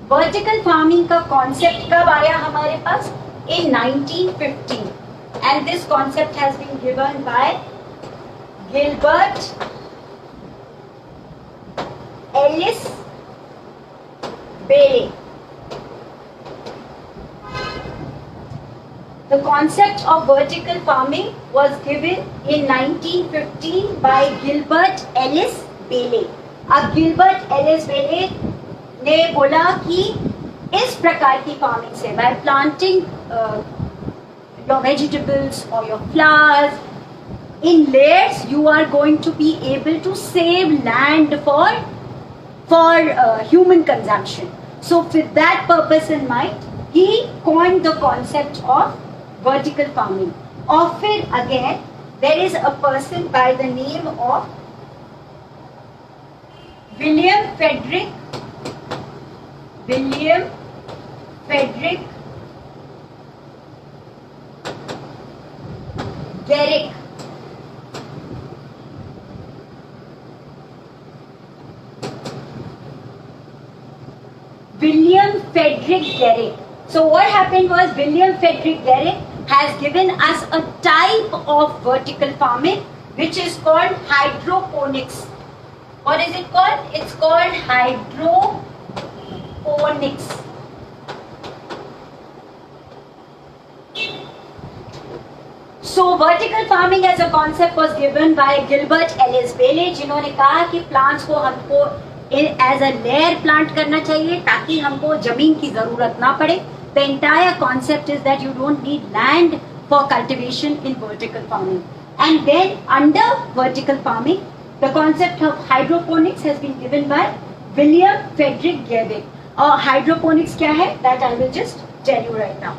Vertical farming का concept कब आया हमारे पास? In 1915, and this concept has been given by Gilbert Ellis Bailey. The concept of vertical farming was given in 1915 by Gilbert Ellis Bailey. अब Gilbert Ellis बेले ने बोला कि इस प्रकार की फार्मिंग से by planting your vegetables or your flowers in layers, you are going to be able to save land for human consumption. So with that purpose in mind, he coined the concept of vertical farming. Or फिर again there is a person by the name of William Frederick Garrick. William Frederick Garrick. So what happened was William Frederick Garrick has given us a type of vertical farming which is called hydroponics. What is it called? It's called hydroponics. So vertical farming as a concept was given by Gilbert Ellis Bailey, जिन्होंने कहा कि plants को हमको as a layer plant करना चाहिए ताकि हमको जमीन की जरूरत ना पड़े. The entire concept is that you don't need land for cultivation in vertical farming. And then under vertical farming, the concept of hydroponics has been given by William Frederick Garrick. Hydroponics क्या है? That I will just tell you right now.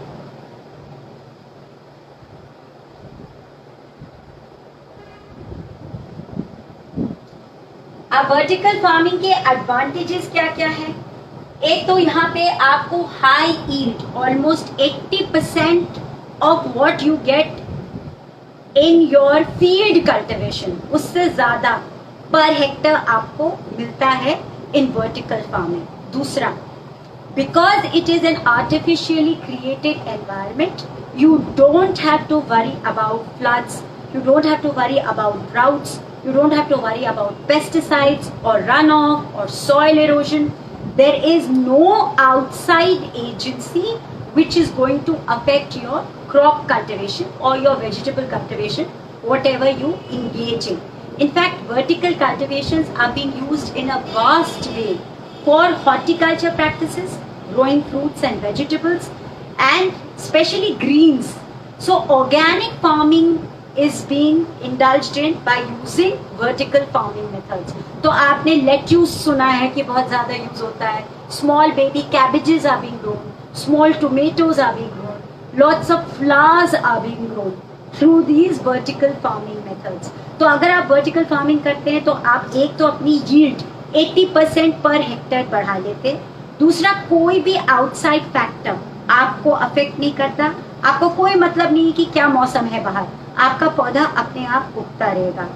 अब vertical farming के advantages क्या क्या है? एक तो यहाँ पे आपको high yield, almost 80% of what you get in your field cultivation, उससे ज्यादा पर हेक्टर आपको मिलता है इन वर्टिकल फार्मिंग. दूसरा, because it is an artificially created environment, you don't have to worry about floods, you don't have to worry about droughts, you don't have to worry about pesticides or runoff or soil erosion. There is no outside agency which is going to affect your crop cultivation or your vegetable cultivation, whatever you engage in. In fact, vertical cultivations are being used in a vast way for horticulture practices, growing fruits and vegetables, and especially greens. So organic farming is being indulged in by using vertical farming methods. तो आपने lettuce सुना है कि बहुत ज़्यादा use होता है. Small baby cabbages are being grown, small tomatoes are being grown, lots of flowers are being grown through these vertical farming methods. तो अगर आप vertical farming करते हैं तो आप एक तो अपनी yield 80% पर हेक्टेयर बढ़ा लेते. दूसरा, कोई भी आउटसाइड फैक्टर आपको अफेक्ट नहीं करता. आपको कोई मतलब नहीं कि क्या मौसम है बाहर, आपका पौधा अपने आप उगता रहेगा.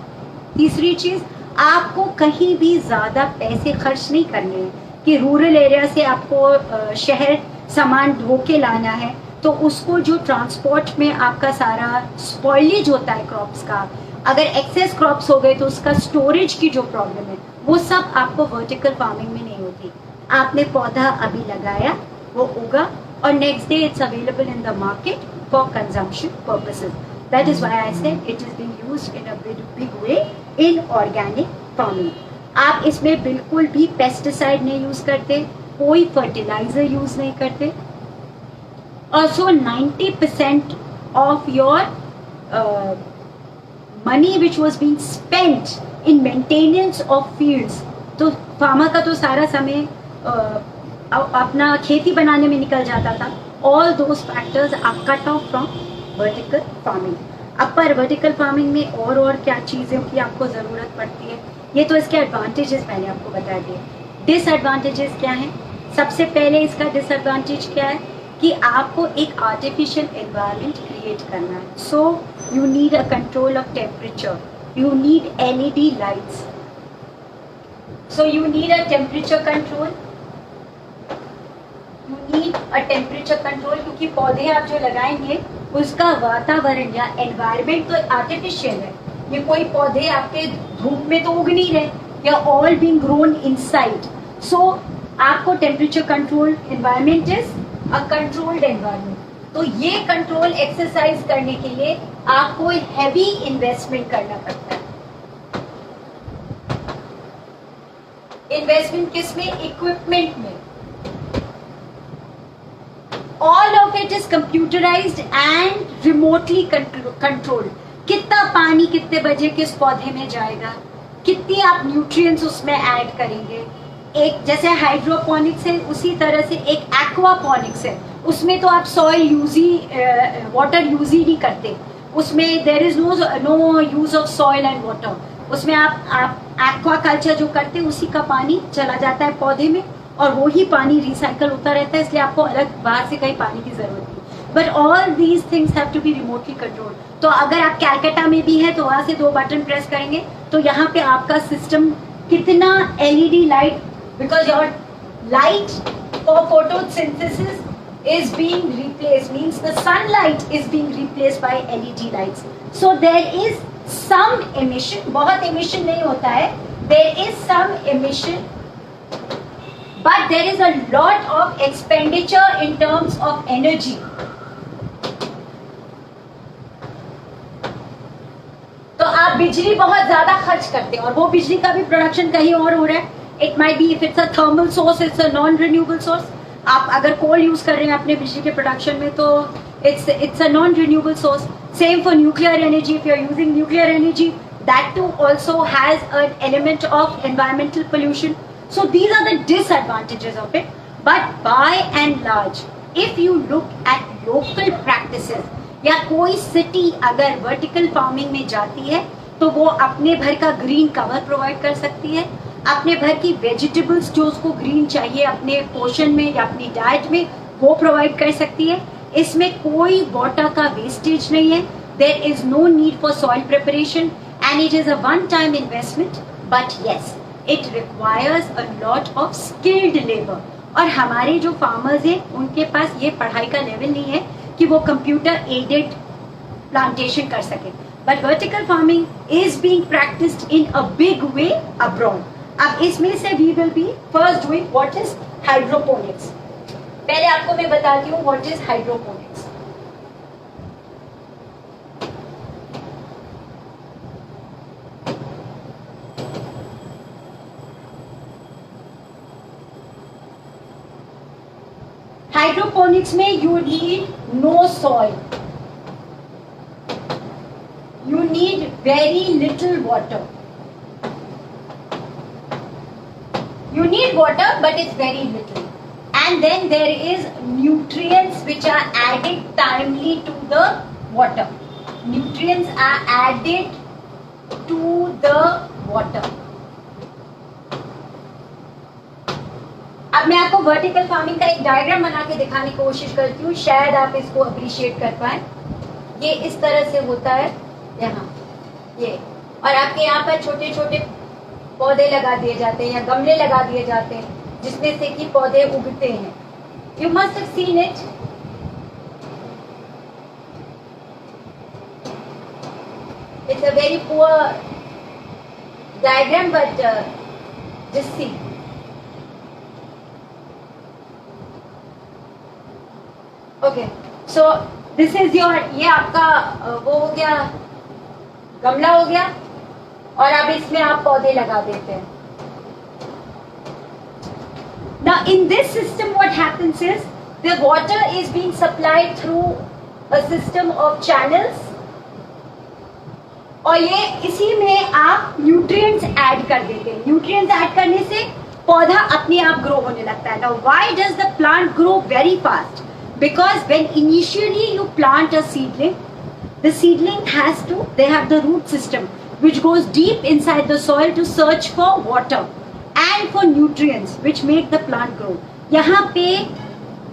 तीसरी चीज, आपको कहीं भी ज्यादा पैसे खर्च नहीं करने हैं कि रूरल एरिया से आपको शहर सामान ढो के लाना है तो उसको जो ट्रांसपोर्ट में आपका सारा स्पॉइलेज होता है क्रॉप्स का, अगर एक्सेस क्रॉप्स हो गए तो उसका स्टोरेज की जो प्रॉब्लम है वो सब आपको वर्टिकल फार्मिंग में नहीं होती. आपने पौधा अभी लगाया, वो उगा और next day it's available in the market for consumption purposes. That is why I said it is being used in a big way in organic farming. आप इसमें बिल्कुल भी पेस्टिसाइड नहीं यूज करते, कोई फर्टिलाइजर यूज नहीं करते. Also 90% of your money which was being spent in maintenance of fields, तो फार्मर का तो सारा समय अपना खेती बनाने में निकल जाता था. All those factors are cut off from vertical farming. अब पर vertical farming में और क्या चीज़ें की आपको ज़रूरत पड़ती है, ये तो इसके एडवांटेजेस मैंने आपको बता दिए. डिसएडवांटेजेस क्या हैं? सबसे पहले इसका डिसएडवांटेज क्या है कि आपको एक आर्टिफिशियल एनवायरनमेंट क्रिएट करना है. So you need a control of temperature, you need LED lights, so you need a temperature control, you need a temperature control. क्योंकि पौधे आप जो लगाएंगे उसका वातावरण या एनवायरनमेंट तो आर्टिफिशियल है. ये कोई पौधे आपके धूप में तो उग नहीं रहे, या ऑल बीइंग ग्रोन इनसाइड. सो आपको temperature control environment is a controlled environment. तो ये कंट्रोल एक्सरसाइज करने के लिए आपको हैवी इन्वेस्टमेंट करना पड़ता है. इन्वेस्टमेंट किसमें? इक्विपमेंट में. All of it is computerised and remotely controlled. कितना पानी कितने बजे किस पौधे में जाएगा, कितनी आप न्यूट्रिएंट्स उसमें ऐड करेंगे. एक जैसे हाइड्रोपोनिक्स है उसी तरह से एक एक्वापोनिक्स है. उसमें तो आप सॉइल यूज ही वाटर यूज ही नहीं करते. उसमें there is no use of soil and water. उसमें आप एक्वा कल्चर जो करते हैं उसी का पानी चला जाता है पौधे में और वो ही पानी रिसाइकल होता रहता है. इसलिए आपको अलग बाहर से कहीं पानी की जरूरत नहीं. But all these things have to be remotely controlled. तो अगर आप कैलकाटा में भी है तो वहां से 2 बटन प्रेस करेंगे तो यहाँ पे आपका सिस्टम कितना LED light, because your light for photosynthesis is being replaced, means the sunlight is being replaced by LED lights. So there is some emission, बहुत emission नहीं होता है, there is some emission, but there is a lot of expenditure in terms of energy. तो आप बिजली बहुत ज्यादा खर्च करते हैं और वो बिजली का भी प्रोडक्शन कहीं और हो रहा है. It might be if it's a thermal source, it's a non-renewable source. आप अगर कोल यूज कर रहे हैं अपने बिजली के प्रोडक्शन में तो it's a non-renewable source. Same for nuclear energy. If you're using nuclear energy, that too also has an element of environmental pollution. So these are the disadvantages of it. But by and large, if you look at local practices, या कोई city अगर vertical farming में जाती है तो वो अपने भर का ग्रीन कवर प्रोवाइड कर सकती है. अपने भर की वेजिटेबल्स जो उसको ग्रीन चाहिए अपने पोर्शन में या अपनी डाइट में वो प्रोवाइड कर सकती है. इसमें कोई वाटर का वेस्टेज नहीं है. there is no need for soil preparation and it is a one-time investment, but yes, it requires a lot of skilled labor. और हमारे जो farmers हैं उनके पास ये पढ़ाई का level नहीं है कि वो computer aided plantation कर सके. But vertical farming is being practiced in a big way abroad. अब इसमें से we will be first doing what is hydroponics. पहले आपको मैं बताती हूँ what is hydroponics. Hydroponics में you need no soil. You need very little water. You need water, but it's very little. And then there is nutrients which are added timely to the water. Nutrients are added to the water. अब मैं आपको vertical farming का एक diagram बना के दिखाने की कोशिश करती हूँ, शायद आप इसको अप्रिशिएट कर पाए. ये इस तरह से होता है यहाँ ये, और आपके यहाँ पर छोटे छोटे पौधे लगा दिए जाते हैं या गमले लगा दिए जाते हैं जिसमें से कि पौधे उगते हैं. You must have seen it. It's a very poor diagram but just see. Okay, so this is your, ये आपका वो हो गया, गमला हो गया, और अब इसमें आप पौधे लगा देते हैं. Now in this system what happens is the water is being supplied through a system of channels, और ये इसी में आप न्यूट्रिएंट्स ऐड कर देते हैं. न्यूट्रिएंट्स ऐड करने से पौधा अपने आप ग्रो होने लगता है. Now why does the plant grow very fast? Because when initially you plant a seedling, the seedling has to, they have the root system which goes deep inside the soil to search for water and for nutrients which make the plant grow. यहाँ पे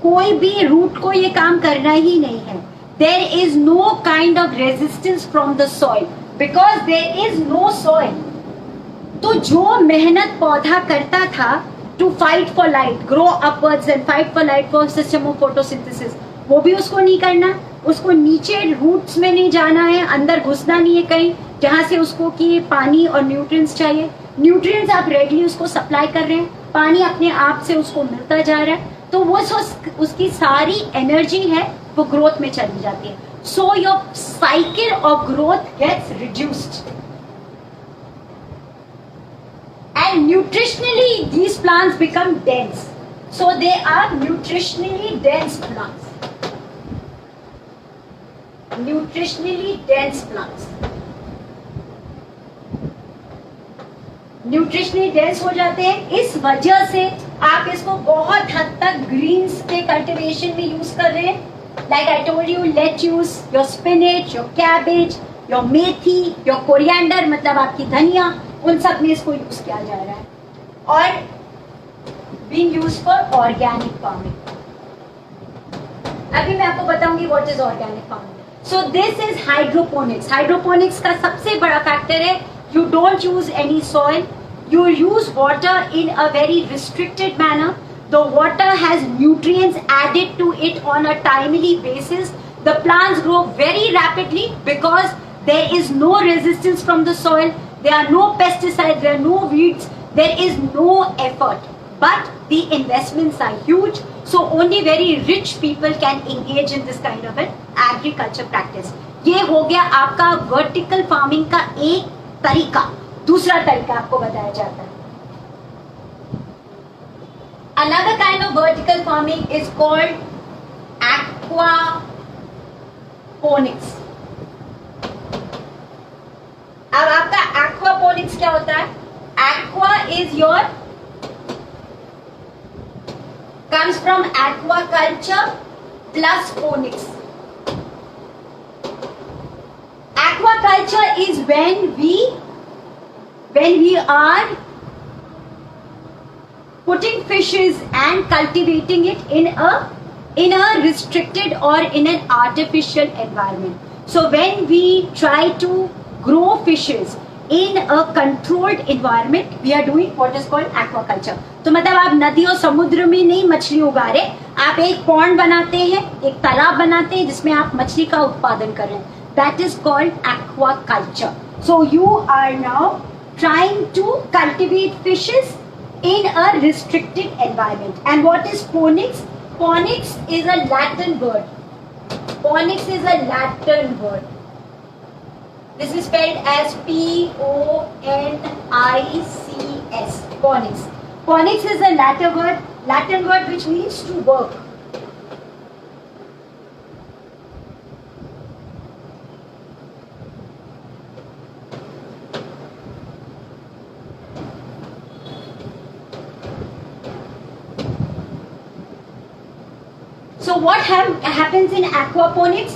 कोई भी root को ये काम करना ही नहीं है. There is no kind of resistance from the soil because there is no soil. तो जो मेहनत पौधा करता था to fight for light, grow upwards and fight for light for system of photosynthesis, वो भी उसको नहीं करना. उसको नीचे रूट्स में नहीं जाना है, अंदर घुसना नहीं है कहीं जहाँ से उसको कि पानी और न्यूट्रिएंट्स चाहिए. न्यूट्रिएंट्स आप रेगुलरली उसको सप्लाई कर रहे हैं, पानी अपने आप से उसको मिलता जा रहा है, तो वो उसकी सारी एनर्जी है वो ग्रोथ में चली जाती है. So your cycle of growth gets reduced. And nutritionally these plants become dense, so they are nutritionally dense plants. Nutritionally dense plants. Nutritionally dense हो जाते हैं. इस वजह से आप इसको बहुत हद तक ग्रीन्स के कल्टीवेशन में यूज कर रहे हैं. Like I told you, lettuce, your spinach, your cabbage, your methi, your coriander, मतलब आपकी धनिया, उन सब में इसको यूज किया जा रहा है. और being used for organic farming. अभी मैं आपको बताऊंगी what is organic farming. So this is hydroponics. Hydroponics का सबसे बड़ा फैक्टर है you don't use any soil. You use water in a very restricted manner. The water has nutrients added to it on a timely basis. The plants grow very rapidly because there is no resistance from the soil. There are no pesticides, there are no weeds, there is no effort. But the investments are huge, so only very rich people can engage in this kind of an agriculture practice. ये हो गया आपका vertical farming का एक तरीका. दूसरा तरीका आपको बताया जाता है. Another kind of vertical farming is called aquaponics. अब आपका aquaponics क्या होता है? Aqua is your comes from aquaculture plus ponics. Aquaculture is when we are putting fishes and cultivating it in a restricted or in an artificial environment. So when we try to grow fishes in a controlled environment, we are doing what is called aquaculture. तो मतलब आप नदी और समुद्र में नहीं मछली उगा रहे, आप एक पॉन्ड बनाते हैं, एक तालाब बनाते हैं जिसमें आप मछली का उत्पादन कर रहे हैं. That is called aquaculture. So you are now trying to cultivate fishes in a restricted environment. And what is ponics? Ponics is a Latin word. Ponics is a Latin word. This is spelled as P-O-N-I-C-S. Ponics. Ponics is a Latin word which means to work. So what happens in aquaponics?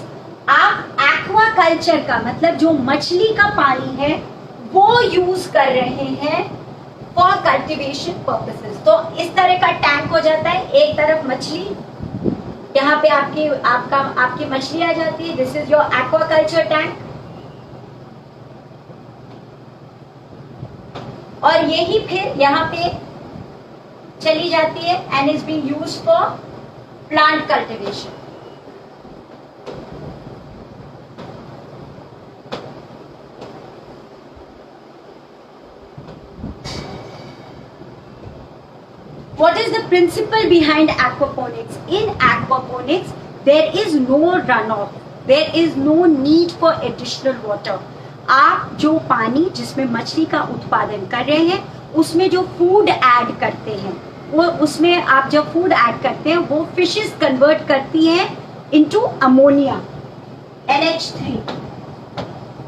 आप aquaculture का मतलब जो मछली का पानी है वो use कर रहे हैं फॉर कल्टीवेशन पर्पसेस. तो इस तरह का टैंक हो जाता है, एक तरफ मछली, यहाँ पे आपकी मछली आ जाती है. This is your aquaculture tank. और यही फिर यहाँ पे चली जाती है and is being used for plant cultivation. What is the principle behind aquaponics? In aquaponics, there is no runoff. There is no need for additional water. आप जो पानी जिसमें मछली का उत्पादन कर रहे हैं उसमें जो फूड ऐड करते हैं वो उसमें आप जब फूड ऐड करते हैं वो फिशेस कन्वर्ट करती हैं इनटू अमोनिया NH3.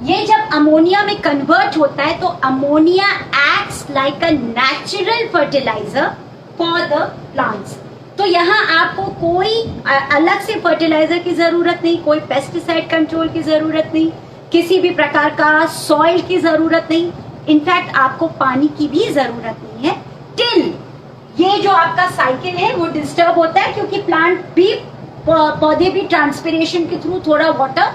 ये जब अमोनिया में कन्वर्ट होता है तो ammonia acts like a natural fertiliser for the plants. तो यहाँ आपको कोई अलग से फर्टिलाइजर की जरूरत नहीं, कोई पेस्टिसाइड कंट्रोल की जरूरत नहीं, किसी भी प्रकार का सॉइल की जरूरत नहीं. इनफैक्ट आपको पानी की भी जरूरत नहीं है टिल ये जो आपका साइकिल है वो डिस्टर्ब होता है, क्योंकि प्लांट भी पौधे भी ट्रांसपिरेशन के थ्रू थोड़ा वाटर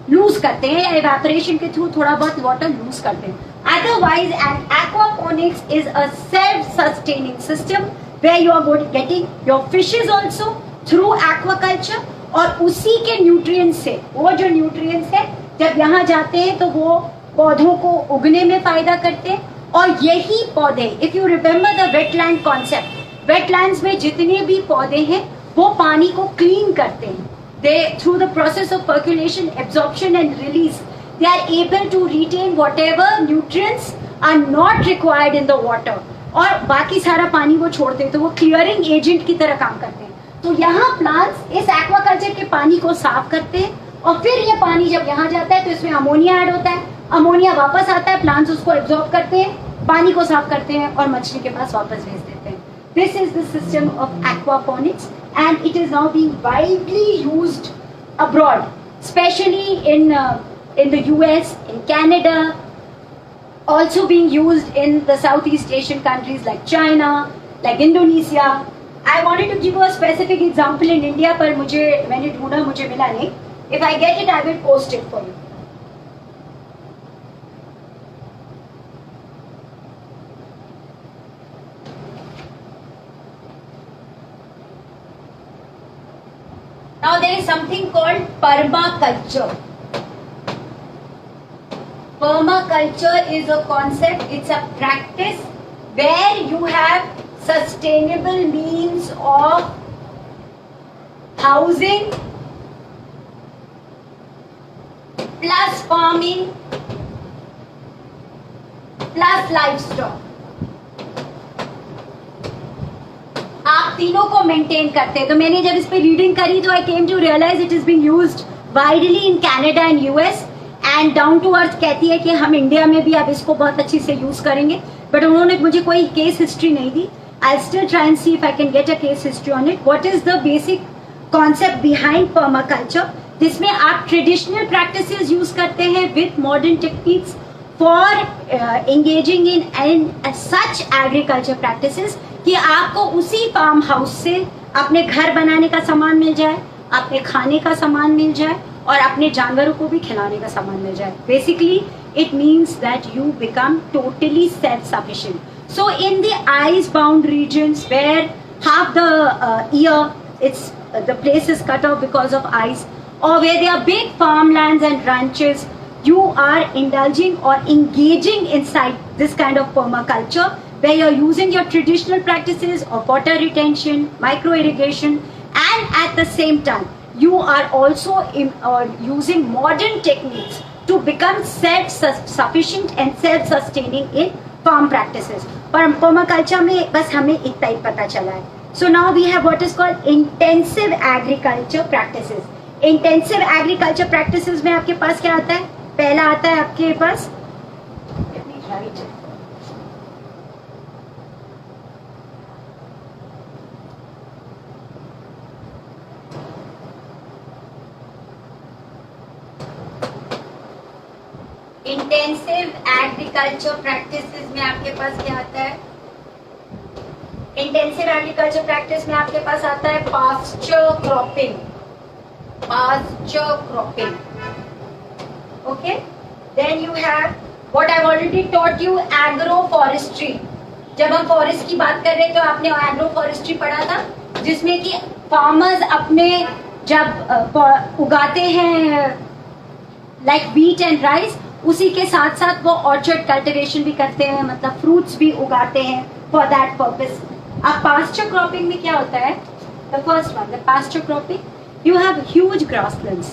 लूज करते हैं या इवेपोरेशन के थ्रू थोड़ा बहुत वाटर लूज करते हैं. Otherwise an aquaponics is a self-sustaining system where you are getting your fishes also through aquaculture. और उसी के न्यूट्रिएंट्स से वो जो न्यूट्रिएंट्स है जब यहाँ जाते हैं तो वो पौधों को उगने में फायदा करते हैं. और यही पौधे, if you remember the wetland concept, wetlands में जितने भी पौधे हैं वो पानी को क्लीन करते हैं. They through the process of percolation, absorption and release they are able to retain whatever nutrients are not required in the water. और बाकी सारा पानी वो छोड़ते हैं, तो वो क्लियरिंग एजेंट की तरह काम करते हैं. तो यहाँ प्लांट्स इस एक्वाकल्चर के पानी को साफ करते हैं और फिर ये पानी जब यहाँ जाता है तो इसमें अमोनिया ऐड होता है, अमोनिया वापस आता है, प्लांट्स उसको एब्जॉर्ब करते हैं, पानी को साफ करते हैं और मछली के पास वापस भेज देते हैं. This is the system of aquaponics and it is now being widely used abroad, specially in the US, in Canada, also being used in the Southeast Asian countries like China, like Indonesia. I wanted to give you a specific example in India, पर मैंने ढूंढा, मुझे मिला नहीं. If I get it, I will post it for you. Now there is something called permaculture. Permaculture is a concept, it's a practice where you have sustainable means of housing plus farming plus livestock. आप तीनों को maintain करते हैं. तो मैंने जब इस पे रीडिंग करी तो I came to realize it is being used widely in Canada and US. And down to earth कहती है कि हम इंडिया में भी अब इसको बहुत अच्छी से यूज करेंगे, बट उन्होंने मुझे कोई केस हिस्ट्री नहीं दी. I still try and see if I can get a case history on it. What is the basic concept behind permaculture, जिसमें आप ट्रेडिशनल प्रैक्टिसेस यूज करते हैं with modern techniques for engaging in such agriculture practices कि आपको उसी farm house से अपने घर बनाने का सामान मिल जाए, अपने खाने का सामान मिल जाए और अपने जानवरों को भी खिलाने का सामान मिल जाए. Basically it means that you become totally self-sufficient. So in the ice bound regions where half the year the place is cut off because of ice, or where there are big farmlands and ranches, you are indulging or engaging inside this kind of permaculture where you're using your traditional practices of water retention, micro irrigation, and at the same time you are also using modern techniques to become self-sufficient and self-sustaining in farm practices. पर permaculture में बस हमें इतना ही पता चला है. So now we have what is called intensive agriculture practices. Intensive agriculture practices में आपके पास क्या आता है? पहला आता है आपके पास इंटेंसिव एग्रीकल्चर प्रैक्टिसेस में आपके पास क्या आता है? इंटेंसिव एग्रीकल्चर प्रैक्टिस में आपके पास आता है pasture cropping. Pasture cropping. Okay, then you have what I have already taught you, agroforestry. जब हम फॉरेस्ट की बात कर रहे थे तो आपने एग्रो फॉरेस्ट्री पढ़ा था, जिसमें कि फार्मर्स अपने जब उगाते हैं लाइक व्हीट एंड राइस, उसी के साथ साथ वो ऑर्चर्ड कल्टिवेशन भी करते हैं, मतलब फ्रूट्स भी उगाते हैं फॉर दैट पर्पस. अब पास्चर क्रॉपिंग में क्या होता है? The first one, the pasture cropping, you have huge grasslands.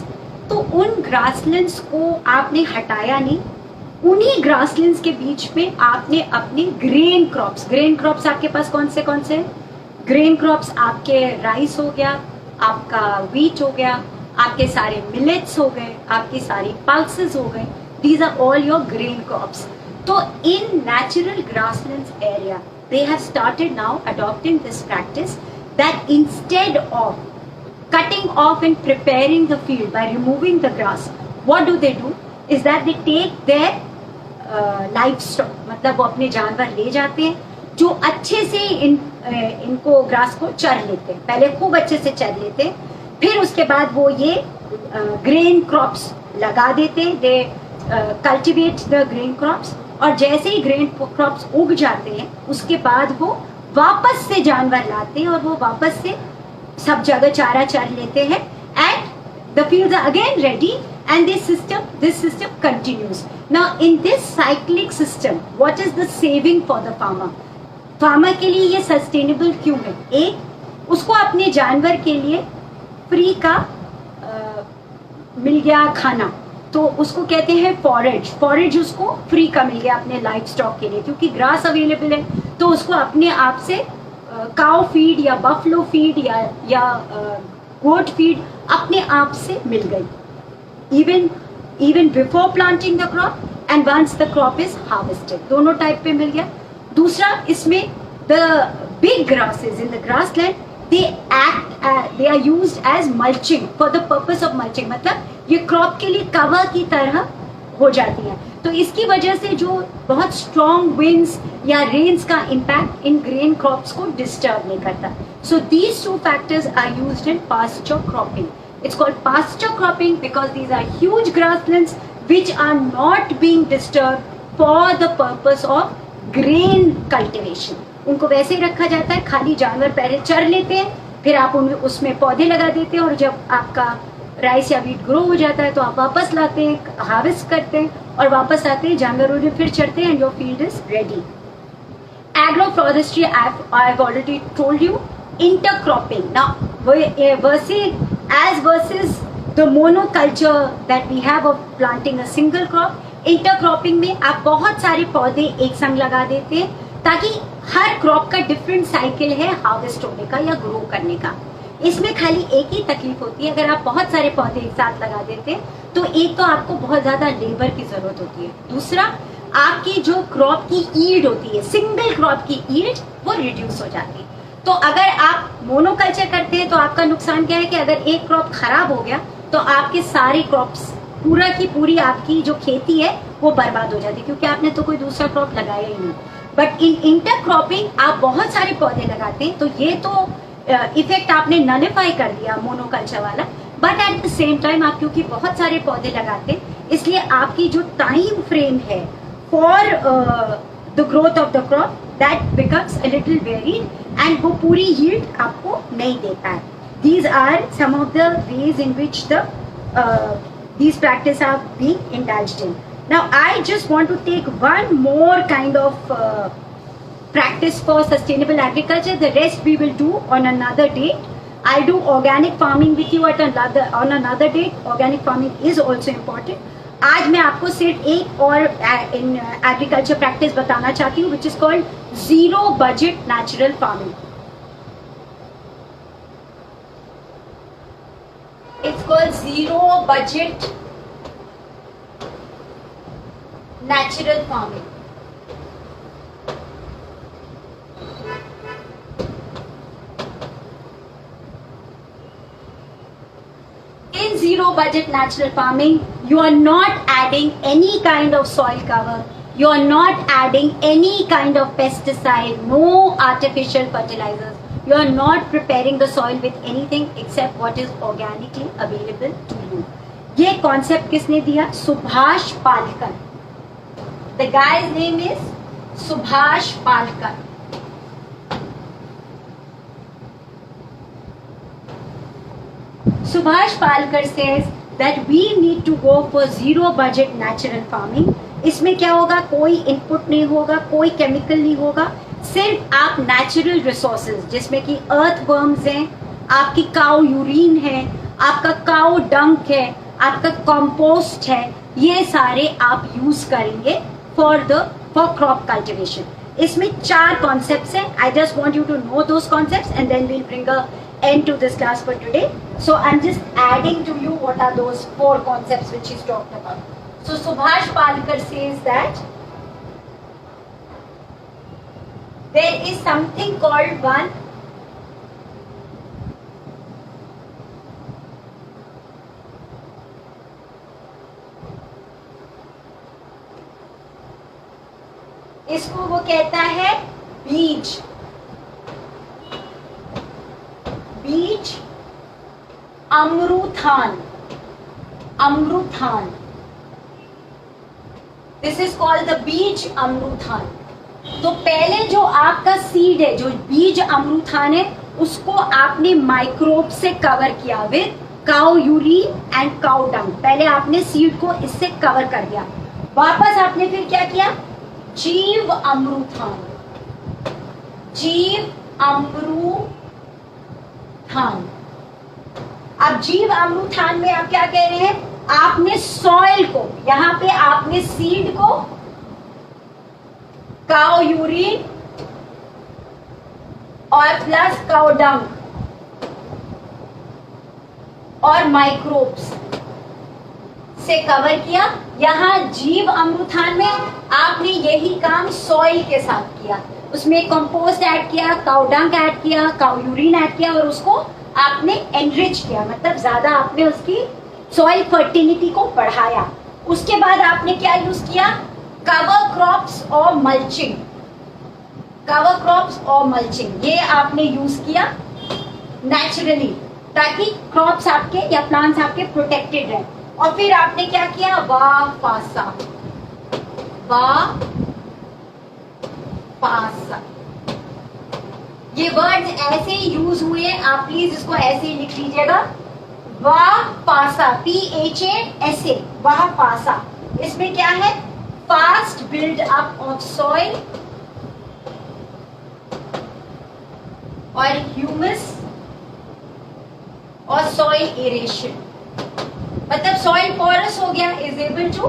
तो उन ग्रासलैंड्स को आपने हटाया नहीं, उन्हीं ग्रासलैंड्स के बीच में आपने अपने ग्रेन क्रॉप्स आपके पास कौन से? ग्रेन क्रॉप्स आपके राइस हो गया, आपका व्हीट हो गया, आपके सारे मिलेट्स हो गए, आपकी सारी पल्सेस हो गए. These are all your grain crops. So in natural grasslands area, they have started now adopting this practice that instead of cutting off and preparing the field by removing the grass, what do? Is that they take their livestock, मतलब वो अपने जानवर ले जाते हैं जो अच्छे से इनको ग्रास को चर लेते हैं. पहले खूब अच्छे से चर लेते हैं, फिर उसके बाद वो ये ग्रेन क्रॉप्स लगा देते हैं. दे कल्टिवेट द ग्रेन क्रॉप्स, और जैसे ही ग्रेन क्रॉप्स उग जाते हैं उसके बाद वो वापस से जानवर लाते हैं और वो वापस से सब जगह चारा चर लेते हैं. And the fields are again ready and this system continues. Now in this cyclic system what is the saving for the farmer के लिए ये सस्टेनेबल क्यों है? एक, उसको अपने जानवर के लिए फ्री का मिल गया खाना, तो उसको कहते हैं फॉरेज उसको फ्री का मिल गया अपने लाइफ स्टॉक के लिए, क्योंकि ग्रास अवेलेबल है. तो उसको अपने आप से काउ फीड या बफलो फीड या गोट फीड अपने आप से मिल गई, even before planting the crop and once the crop is harvested. दोनों टाइप पे मिल गया. दूसरा, इसमें the big grasses in the grassland they are used as mulching for the purpose of mulching, मतलब ये क्रॉप के लिए कवर की तरह हो जाती है. तो इसकी वजह से जो बहुत स्ट्रॉन्ग विंड्स या रेन्स का इम्पैक्ट इन ग्रेन क्रॉप्स को डिस्टर्ब नहीं करता. So these two factors are used in pasture cropping. It's called pasture cropping because these are huge grasslands which are not being disturbed for the purpose of grain cultivation. उनको वैसे ही रखा जाता है, खाली जानवर पहले चर लेते हैं, फिर आप उसमें पौधे लगा देते हैं, और जब आपका राइस या व्हीट ग्रो हो जाता है तो आप वापस लाते हैं, हार्वेस्ट करते हैं और वापस आते हैं, जानवरों में फिर चरते हैं, and your field is ready. Agroforestry, I have already told you, intercropping. Now, versus the monoculture that we have of planting a single crop, intercropping में आप बहुत सारे पौधे एक संग लगा देते हैं, ताकि हर क्रॉप का डिफरेंट साइकिल है हार्वेस्ट होने का या ग्रो करने का. इसमें खाली एक ही तकलीफ होती है, अगर आप बहुत सारे पौधे एक साथ लगा देते हैं तो एक तो आपको बहुत ज्यादा लेबर की जरूरत होती है, दूसरा आपकी जो क्रॉप की ईल्ड होती है, सिंगल क्रॉप की ईल्ड, वो रिड्यूस हो जाती है. तो अगर आप मोनोकल्चर करते हैं तो आपका नुकसान क्या है कि अगर एक क्रॉप खराब हो गया तो आपके सारे क्रॉप्स, पूरा की पूरी आपकी जो खेती है वो बर्बाद हो जाती है, क्योंकि आपने तो कोई दूसरा क्रॉप लगाया ही नहीं. बट इन इंटरक्रॉपिंग आप बहुत सारे पौधे लगाते हैं, तो ये तो इफेक्ट आपने नलिफाई कर दिया मोनोकल्चर वाला, but at the same time आप क्योंकि बहुत सारे पौधे लगाते हैं, इसलिए आपकी जो टाइम फ्रेम है for the growth of the crop that becomes a little varied and वो पूरी यील्ड आपको नहीं देता है. These are some of the ways in which these practices are being indulged in. Now, I just want to take one more kind of practice for sustainable agriculture. The rest we will do on another date. I'll do organic farming with you on another date. Organic farming is also important. आज मैं आपको सिर्फ एक और in agriculture practice बताना चाहती हूँ, which is called zero budget natural farming. It's called zero budget natural farming. In zero budget natural farming, you are not adding any kind of soil cover. You are not adding any kind of pesticide, no artificial fertilizers. You are not preparing the soil with anything except what is organically available to you. ये concept किसने दिया? Subhash Palekar. The guy's name is Subhash Palkar. Subhash Palkar says that we need to go for zero budget natural farming. इसमें क्या होगा? कोई input नहीं होगा, कोई केमिकल नहीं होगा, सिर्फ आप नेचुरल रिसोर्सेज जिसमें कि अर्थ वर्म्स हैं, आपकी काउ यूरिन है, आपका काउ डंक है, आपका कंपोस्ट है, ये सारे आप यूज करेंगे फॉर क्रॉप कल्टिवेशन. इसमें 4 कॉन्सेप्ट्स हैं. I just want you to know those concepts and then we'll bring a end to this class for today. So I'm just adding to you what are those 4 concepts which he's talked about. So Subhash Palkar says that there is something called one इसको वो कहता है बीज अमरूथान. This is called the bees अमरूथान. तो पहले जो आपका seed है, जो बीज अमरूथान है, उसको आपने माइक्रोब से कवर किया with cow urine and cow dung. पहले आपने सीड को इससे कवर कर दिया. वापस आपने फिर क्या किया? जीव अमरूथान. अब जीव अमरूथान में आप क्या कह रहे हैं? आपने सॉइल को, यहां पे आपने सीड को काउ यूरिन और प्लस काउ डंग और माइक्रोब्स से कवर किया. यहां जीव अमरूथान में आपने यही काम सॉइल के साथ किया. उसमें कंपोस्ट ऐड किया, काउ डंग ऐड किया, काउ यूरिन ऐड किया और उसको आपने एनरिच किया, मतलब ज्यादा आपने उसकी सॉइल फर्टिलिटी को बढ़ाया. उसके बाद आपने क्या यूज किया? कवर क्रॉप्स और मल्चिंग. ये आपने यूज किया नेचुरली, ताकि क्रॉप्स आपके या प्लांट्स आपके प्रोटेक्टेड रहे. और फिर आपने क्या किया? वापासा. ये वर्ड्स ऐसे ही यूज हुए, आप प्लीज इसको ऐसे ही लिख लीजिएगा. वापासा, PHASA, वापासा. इसमें क्या है? Fast build up of soil और ह्यूमस और सॉइल एरेशन. मतलब सॉइल पोरस हो गया, is able to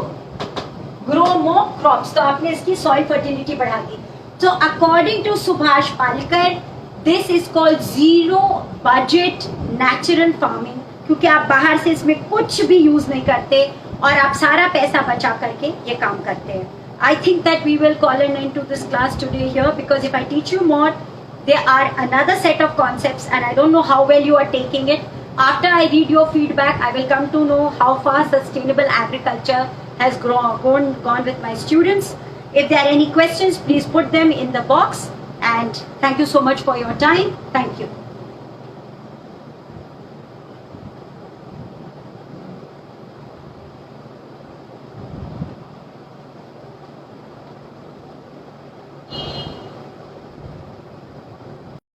grow more crops. तो आपने इसकी सॉइल फर्टिलिटी बढ़ा दी. तो according to Subhash Palekar, this is called zero budget natural farming, क्योंकि आप बाहर से इसमें कुछ भी यूज नहीं करते और आप सारा पैसा बचा करके ये काम करते हैं. I think that we will call an end to this class today here, because if I teach you more, there are another set of concepts and I don't know how well you are taking it. After I read your feedback, I will come to know how far sustainable agriculture has gone with my students. If there are any questions, please put them in the box. And thank you so much for your time. Thank you.